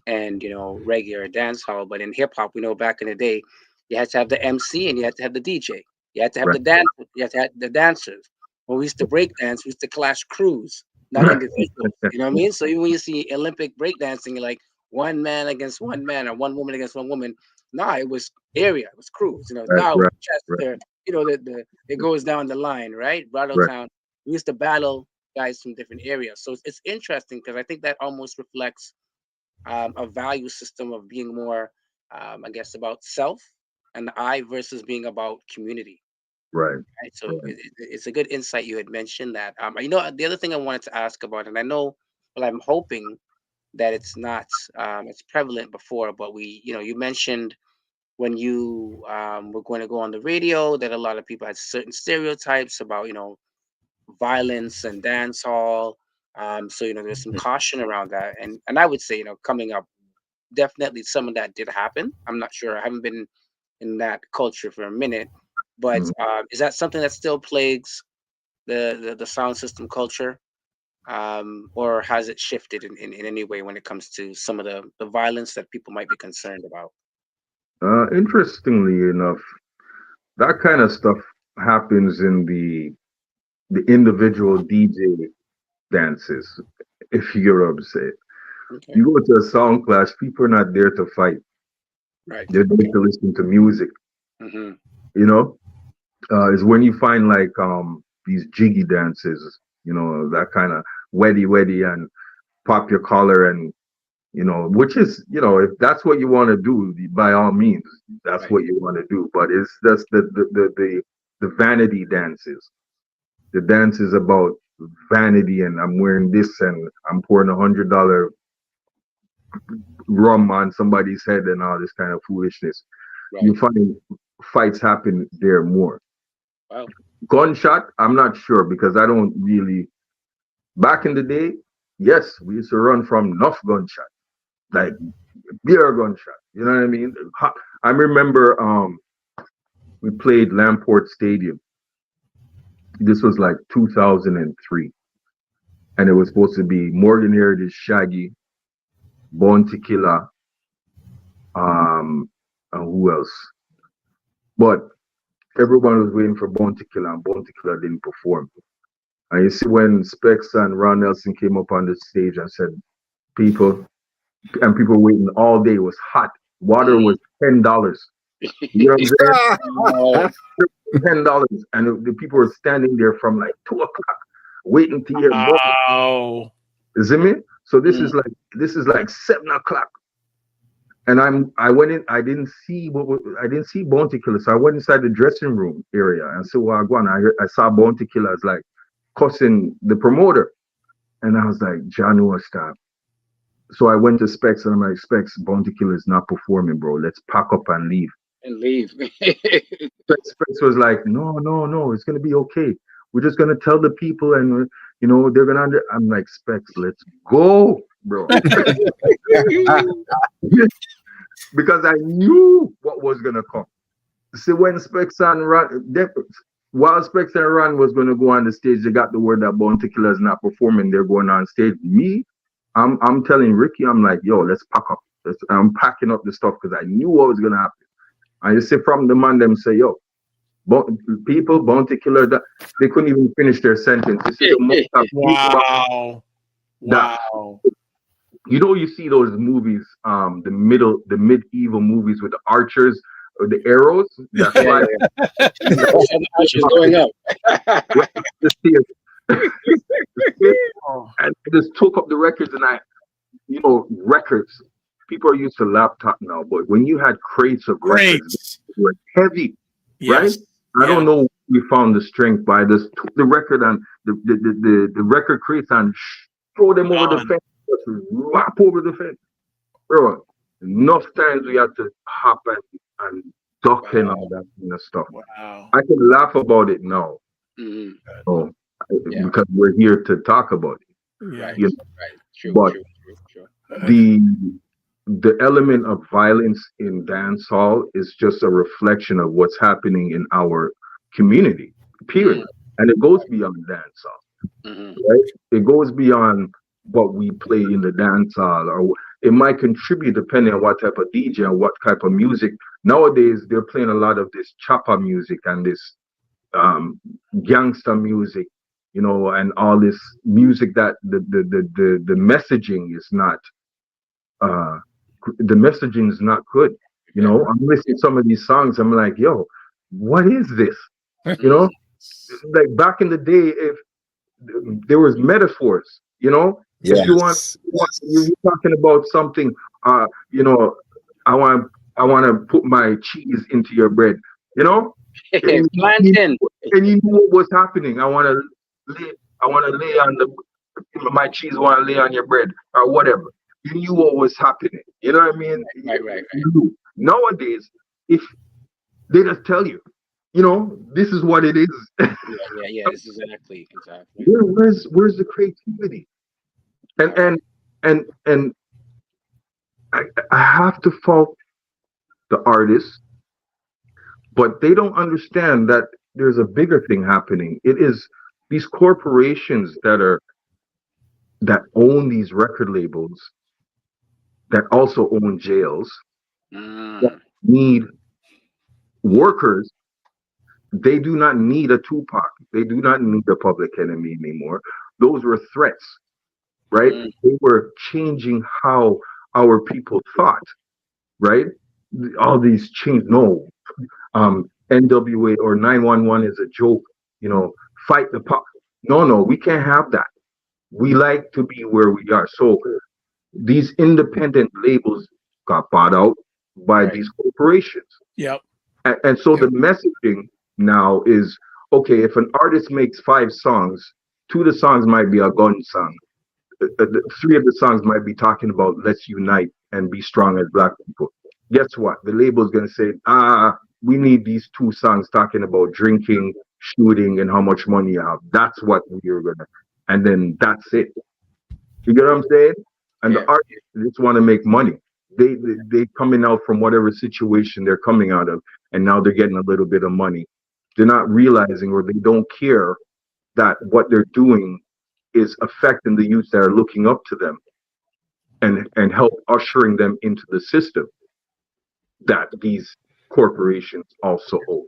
and reggae or dancehall. But in hip hop, we know back in the day, you had to have the MC and you had to have the DJ. You had to have Right. the dance. You had to have the dancers. When we used to break dance, we used to clash crews, not individuals. You know what I mean? So even when you see Olympic breakdancing, like one man against one man or one woman against one woman, nah, it was area, it was crews. Dow, Right. Chester, it goes down the line, right? Brattletown. We used to battle guys from different areas. So it's interesting, because I think that almost reflects a value system of being more, I guess, about self and I versus being about community. Right. Right. So it's a good insight you had mentioned that. The other thing I wanted to ask about, and I know, well, I'm hoping that it's not it's prevalent before, but you mentioned when you were going to go on the radio that a lot of people had certain stereotypes about violence and dance hall. So there's some caution around that, and I would say coming up, definitely some of that did happen. I'm not sure. I haven't been in that culture for a minute, but is that something that still plagues the sound system culture, or has it shifted in any way when it comes to some of the violence that people might be concerned about? Interestingly enough, that kind of stuff happens in the individual DJ dances, if you get what I'm saying. Okay. You go to a sound clash, people are not there to fight. Right. They're there to listen to music. Mm-hmm. Is when you find like these jiggy dances, that kind of weddy and pop your collar, and which is, if that's what you want to do, by all means, that's Right. what you want to do. But it's just the vanity dances. The dance is about vanity, and I'm wearing this, and I'm pouring $100 rum on somebody's head, and all this kind of foolishness. Right. You find fights happen there more. Wow. Gunshot, I'm not sure, because I don't really. Back in the day, yes, we used to run from enough gunshot, like beer gunshot. You know what I mean? I remember we played Lamport Stadium. This was like 2003, and it was supposed to be Morgan Heritage, Shaggy, Bounty Killer, and who else? But everyone was waiting for Bounty Killer, and Bounty Killer didn't perform. And you see when Specs and Ron Nelson came up on the stage and said, people waiting all day. It was hot. Water was $10. You know what I'm saying? $10, and the people were standing there from like 2:00, waiting to hear. Wow. You see me? So this is like 7:00, and I went in. I didn't see Bounty Killer, so I went inside the dressing room area and so I go on. I saw Bounty Killers like cussing the promoter, and I was like, John, will stop. So I went to Specs, and I'm like, Specs, Bounty Killer is not performing, bro. Let's pack up and leave. And leave. Specs was like, no, it's gonna be okay. We're just gonna tell the people, and they're gonna. I'm like, Specs, let's go, bro. Because I knew what was gonna come. See, when Specs and while Specs and Ron was going to go on the stage, they got the word that Bounty Killer's not performing. They're going on stage. Me, I'm telling Ricky, I'm like, yo, let's pack up. I'm packing up the stuff because I knew what was going to happen. And you see from the man, them say, yo, people, Bounty Killer, that they couldn't even finish their sentence. You see the wow. You know, you see those movies, the medieval movies with the archers or the arrows that fly. The archers going up. And I just took up the records, and records. People are used to laptop now, but when you had crates of records, they were heavy, right? I don't know. We found the strength by this. Took the record and the record crates and throw them over the fence. Wrap over the fence, bro. Enough times we had to hop and duck and all that kind of stuff. Wow. I can laugh about it now, because we're here to talk about it. Right. You know? Right. True. But True. the element of violence in dancehall is just a reflection of what's happening in our community. Period. And it goes beyond dancehall. Right? It goes beyond what we play in the dance hall, or it might contribute depending on what type of DJ and what type of music. Nowadays, they're playing a lot of this chopper music and this gangster music, and all this music that the messaging is not good. I'm listening to some of these songs. I'm like, yo, what is this? Like back in the day, if there was metaphors, Yes. If you're talking about something, I want to put my cheese into your bread, and you knew what was happening. I want to lay on my cheese. Want to lay on your bread or whatever. You knew what was happening. You know what I mean? Right. Nowadays, if they just tell you, this is what it is. Yeah. This is exactly. Where's the creativity? And I have to fault the artists, but they don't understand that there's a bigger thing happening. It is these corporations that own these record labels, that also own jails, that need workers. They do not need a Tupac. They do not need a Public Enemy anymore. Those were threats. Right? They were changing how our people thought, right? All these change. No, NWA or 911 is a joke. Fight the pop. No, we can't have that. We like to be where we are. So these independent labels got bought out by these corporations. Yep. And so the messaging now is, okay, if an artist makes 5 songs, 2 of the songs might be a gun song. 3 of the songs might be talking about let's unite and be strong as Black people. Guess what? The label is going to say, we need these 2 songs talking about drinking, shooting, and how much money you have. That's what we're going to, and then that's it. You get what I'm saying? And the artists just want to make money. They coming out from whatever situation they're coming out of, and now they're getting a little bit of money. They're not realizing, or they don't care that what they're doing is affecting the youth that are looking up to them and help ushering them into the system that these corporations also own.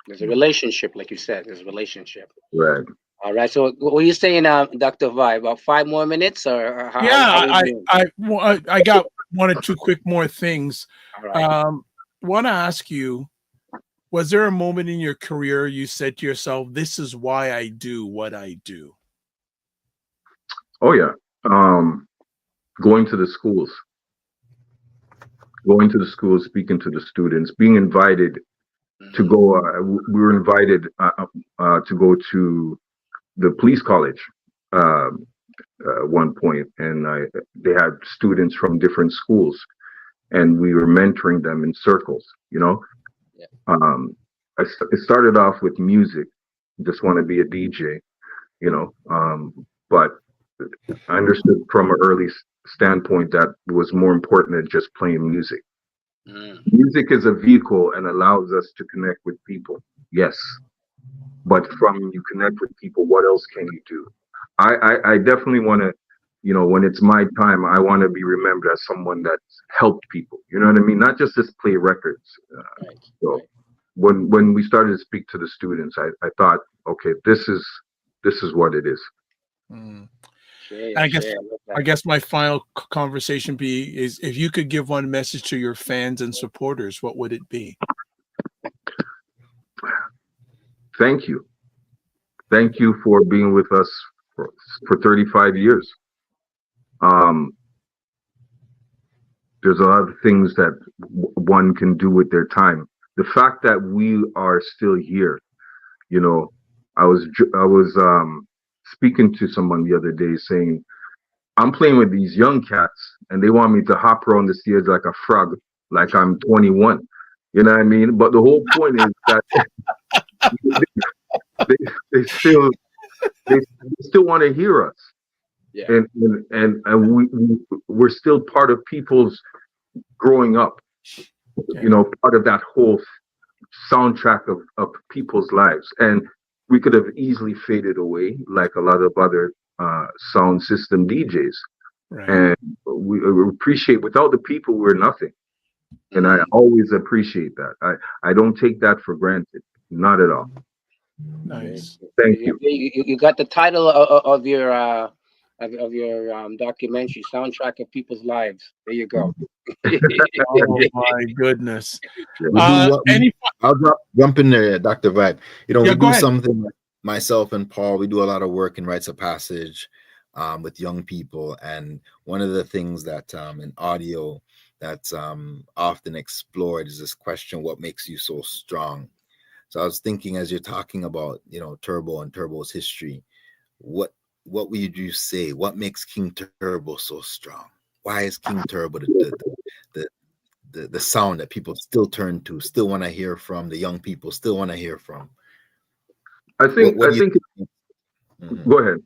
There's a relationship, like you said. There's a relationship. Right. All right. So what were you saying, Dr. Vi? About 5 more minutes, or how? I got 1 or 2 quick more things. All right. Want to ask you, was there a moment in your career you said to yourself, "This is why I do what I do"? Oh yeah. Going to the schools, speaking to the students, being invited to go. We were invited to go to the police college one point, and they had students from different schools, and we were mentoring them in circles. It started off with music, just want to be a DJ, but I understood from an early standpoint that it was more important than just playing music. Music is a vehicle and allows us to connect with people. Yes, but from you connect with people, what else can you do? I definitely want to, you know, when it's my time, I want to be remembered as someone that's helped people. You know what I mean? Not just play records. So when we started to speak to the students, I thought, okay, this is what it is. I guess my final conversation is, if you could give one message to your fans and supporters, what would it be? Thank you. Thank you for being with us for 35 years. There's a lot of things that one can do with their time. The fact that we are still here, you know, I was speaking to someone the other day saying, I'm playing with these young cats and they want me to hop around the stage like a frog, like I'm 21. You know what I mean? But the whole point is that they still want to hear us. Yeah. And we're still part of people's growing up, you know, part of that whole soundtrack of people's lives. And we could have easily faded away like a lot of other sound system DJs. Right. And we appreciate, without the people, we're nothing. And I always appreciate that. I don't take that for granted. Not at all. Nice. Thank you. You got the title of your documentary, Soundtrack of People's Lives. There you go. Oh my goodness. I'll jump in there, Dr. Vibe. You know, we do something, myself and Paul, we do a lot of work in rites of passage with young people. And one of the things that in audio that's often explored is this question, what makes you so strong? So I was thinking, as you're talking about, you know, Turbo and Turbo's history, what would you say? What makes King Turbo so strong? Why is King Turbo the sound that people still turn to, still want to hear from, the young people still want to hear from? I think go ahead.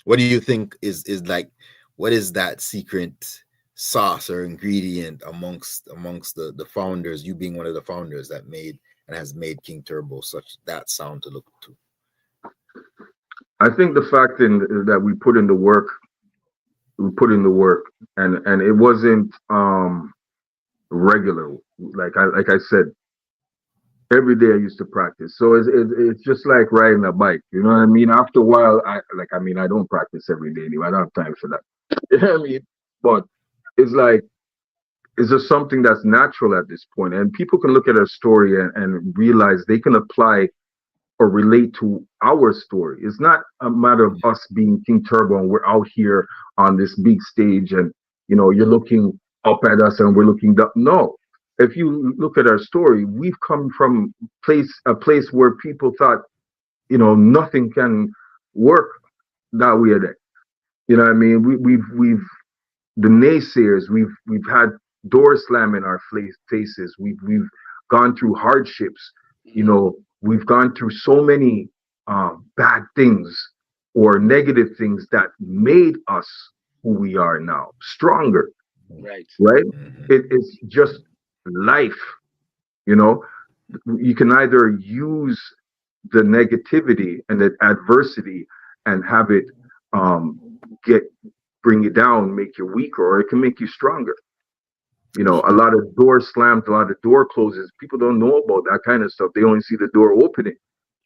What do you think is like, what is that secret sauce or ingredient amongst the founders, you being one of the founders, that made and has made King Turbo such that sound to look to? I think the fact that we put in the work, and it wasn't regular. Like I said, every day I used to practice. So it's just like riding a bike. You know what I mean? After a while, I don't practice every day anyway. I don't have time for that. You know what I mean? But it's like, it's just something that's natural at this point. And people can look at our story and realize they can apply or relate to our story. It's not a matter of us being King Turbo and we're out here on this big stage and, you know, you're looking up at us and we're looking down. No. If you look at our story, we've come from a place where people thought, you know, nothing can work that way. You know what I mean? We've the naysayers, we've had doors slam in our faces. We've gone through hardships. You know, we've gone through so many bad things or negative things that made us who we are now, stronger. Right. It's just life. You know, you can either use the negativity and the adversity and have it bring you down, make you weaker, or it can make you stronger. You know, a lot of doors slammed, a lot of door closes. People don't know about that kind of stuff. They only see the door opening.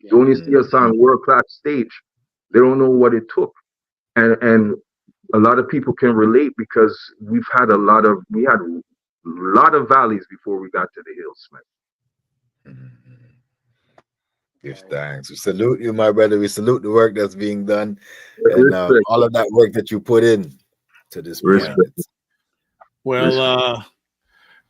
They only see us on world-class stage. They don't know what it took. And a lot of people can relate because we had a lot of valleys before we got to the hills, man. Give thanks. We salute you, my brother. We salute the work that's being done and all of that work that you put in to this point. Well,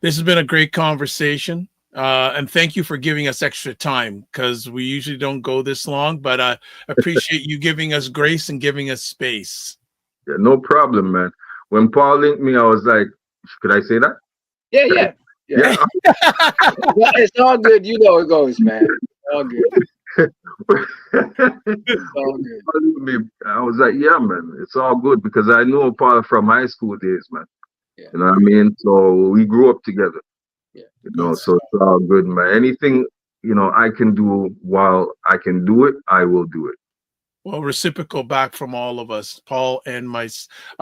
this has been a great conversation. And thank you for giving us extra time, because we usually don't go this long, but I appreciate you giving us grace and giving us space. Yeah, no problem, man. When Paul linked me, I was like, could I say that? Yeah. It's all good. You know it goes, man. All good. It's all good. I was like, yeah, man, it's all good, because I know Paul from high school days, man. Yeah. You know what I mean? So we grew up together. Yeah. You know, so it's all good, man. Anything I can do while I can do it, I will do it. Well, reciprocal back from all of us, Paul and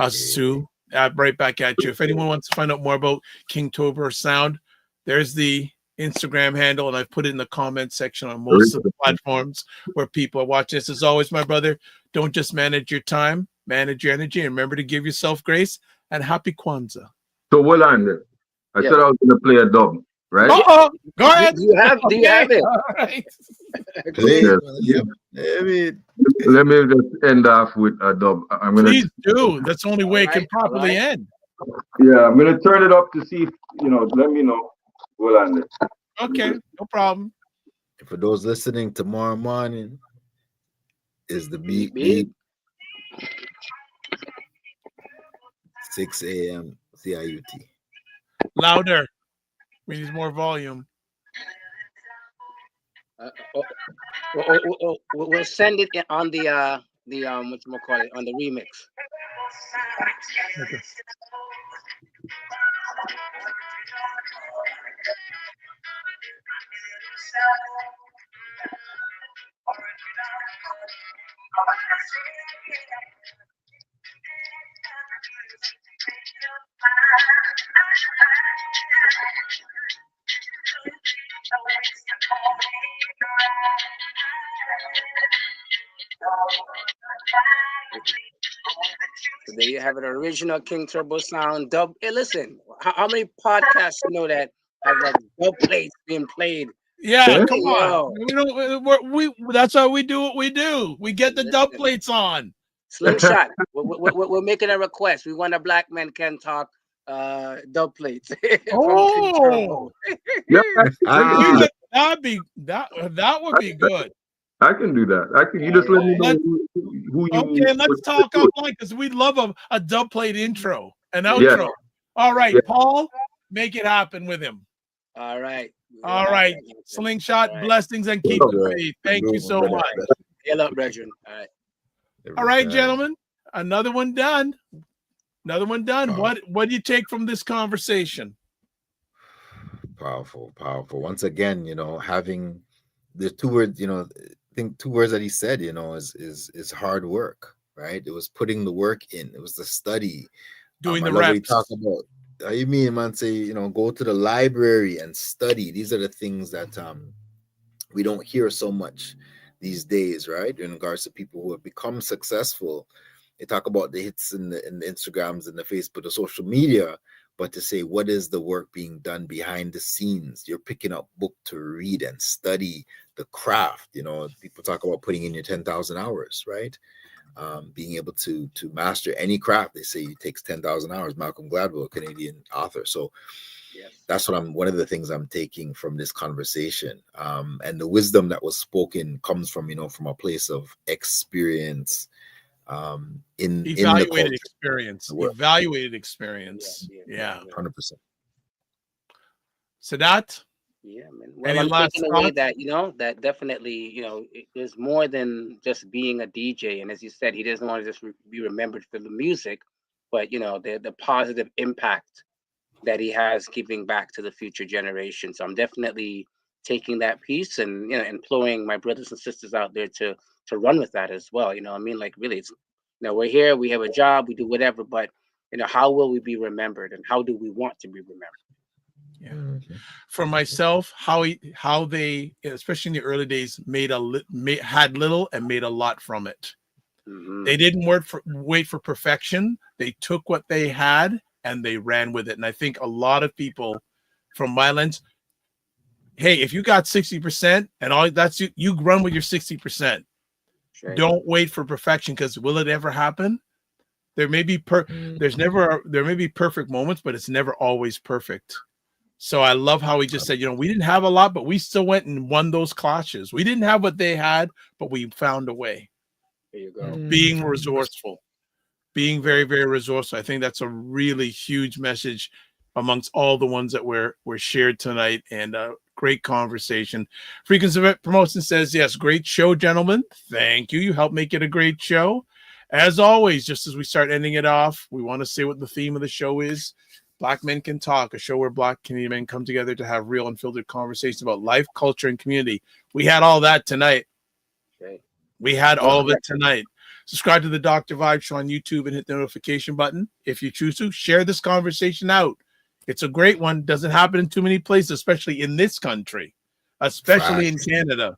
Sue. Right back at you. If anyone wants to find out more about Kingtober Sound, there's the Instagram handle, and I've put it in the comment section on most of the platforms where people are watching this. As always, my brother, don't just manage your time, manage your energy, and remember to give yourself grace, and happy Kwanzaa. So hold on there. I said I was going to play a dub, right? Uh-oh. Go ahead. Do you have it? All right. Let me just end off with a dub. Please do. That's the only way it can properly end. Yeah, I'm gonna turn it up to see if let me know. Hold on there. Okay, no problem. For those listening, tomorrow morning is the beat. 6 a.m. CIUT. Louder. We need more volume. We'll send it on the whatchamacallit, on the remix. Okay. So there you have it, original King Turbo Sound dub. Hey, listen, how many podcasts you know that have like dub plates being played? Yeah, come on. We that's how we do what we do. We get the dub plates on. Slingshot, we're making a request. We want a Black Men Can Talk dub plates. Oh, that would be good. I can do that. You just let me know who you. Okay, let's talk offline because we love a dub plate intro and outro. Yeah. All right, Paul, make it happen with him. All right. Slingshot, blessings and keep the faith. Thank you so much. Hello, brethren. All right, gentlemen. Another one done. What do you take from this conversation? Powerful. Once again, having the two words, I think two words that he said, is hard work, right? It was putting the work in. It was the study. Doing the reps. Talk about. You mean, man, say, go to the library and study. These are the things that we don't hear so much these days, right? In regards to people who have become successful. They talk about the hits in the Instagrams and the Facebook, the social media, but to say, what is the work being done behind the scenes? You're picking up book to read and study the craft. People talk about putting in your 10,000 hours, right? Being able to master any craft. They say it takes 10,000 hours. Malcolm Gladwell, Canadian author. So that's one of the things I'm taking from this conversation. And the wisdom that was spoken comes from a place of experience, evaluated experience. Yeah. 100%. Sadat? Yeah, man. Well, I'm taking away that, that definitely, there's more than just being a DJ. And as you said, he doesn't want to just be remembered for the music, but, the positive impact that he has giving back to the future generation. So I'm definitely taking that piece and, imploring my brothers and sisters out there to run with that as well. Like really, it's, we're here, we have a job, we do whatever, but, how will we be remembered and how do we want to be remembered? Yeah. For myself, how they, especially in the early days, had little and made a lot from it. Mm-hmm. They didn't wait for perfection. They took what they had and they ran with it. And I think a lot of people, from my lens, hey, if you got 60% and all that's you run with your 60%. Sure. Don't wait for perfection, because will it ever happen? There may be there may be perfect moments, but it's never always perfect. So I love how he just said, we didn't have a lot, but we still went and won those clashes. We didn't have what they had, but we found a way. There you go. Being resourceful, being very, very resourceful. I think that's a really huge message amongst all the ones that were shared tonight, and great conversation. Frequency Event Promotion says, yes, great show, gentlemen. Thank you. You helped make it a great show. As always, just as we start ending it off, we want to say what the theme of the show is. Black Men Can Talk, a show where Black Canadian men come together to have real unfiltered conversations about life, culture, and community. We had all that tonight. Okay. We had all of it tonight. Subscribe to the Dr. Vibe Show on YouTube and hit the notification button. If you choose to, share this conversation out. It's a great one. Doesn't happen in too many places, especially in this country, especially in Canada,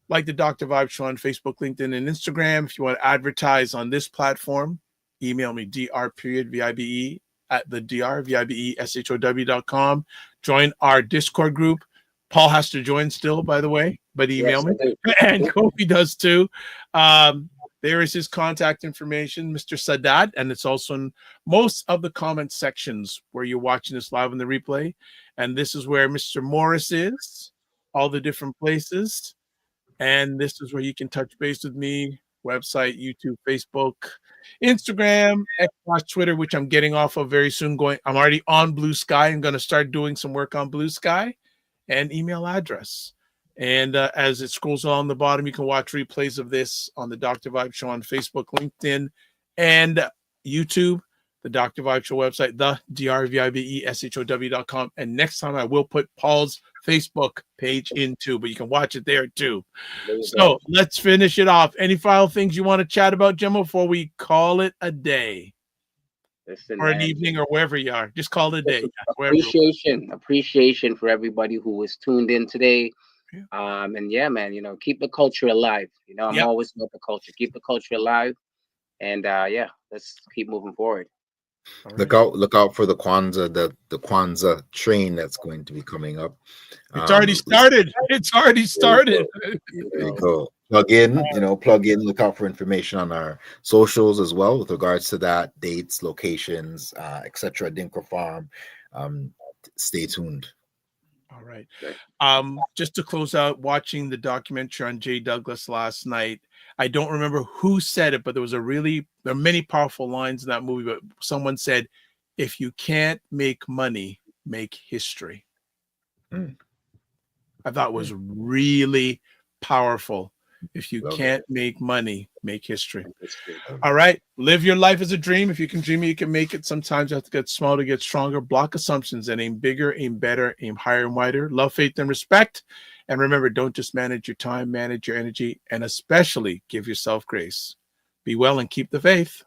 Like the Dr. Vibe Show on Facebook, LinkedIn, and Instagram. If you want to advertise on this platform, email me, dr.vibe at the drvibeshow.com. Join our Discord group. Paul has to join still, by the way, but email me. And Kofi does too. There is his contact information, Mr. Sadat, and it's also in most of the comment sections where you're watching this live on the replay. And this is where Mr. Morris is, all the different places. And this is where you can touch base with me, website, YouTube, Facebook, Instagram, Xbox, Twitter, which I'm getting off of very soon. I'm already on Blue Sky. I'm going to start doing some work on Blue Sky, and email address. And as it scrolls along the bottom, you can watch replays of this on the Dr. Vibe Show on Facebook, LinkedIn, and YouTube. The Dr. Vibe Show website, the drvibeshow.com. And next time I will put Paul's Facebook page in too, but you can watch it there too. So let's finish it off. Any final things you want to chat about, Gemma, before we call it a day? Listen, or an evening, or wherever you are? Just call it a day. Appreciation for everybody who was tuned in today. And yeah, man, keep the culture alive. I'm always about the culture. Keep the culture alive. And yeah, let's keep moving forward. Look out for the Kwanzaa, the Kwanzaa train that's going to be coming up. It's already started. There you go. Plug in, look out for information on our socials as well with regards to that, dates, locations, etc. Dinka Farm. Stay tuned. All right. Just to close out, watching the documentary on Jay Douglas last night, I don't remember who said it, but there are many powerful lines in that movie, but someone said, if you can't make money, make history. I thought it was really powerful. If you can't make money, make history. All right. Live your life as a dream. If you can dream it, you can make it. Sometimes you have to get small to get stronger. Block assumptions and aim bigger, aim better, aim higher and wider. Love, faith, and respect. And remember, don't just manage your time, manage your energy, and especially give yourself grace. Be well and keep the faith.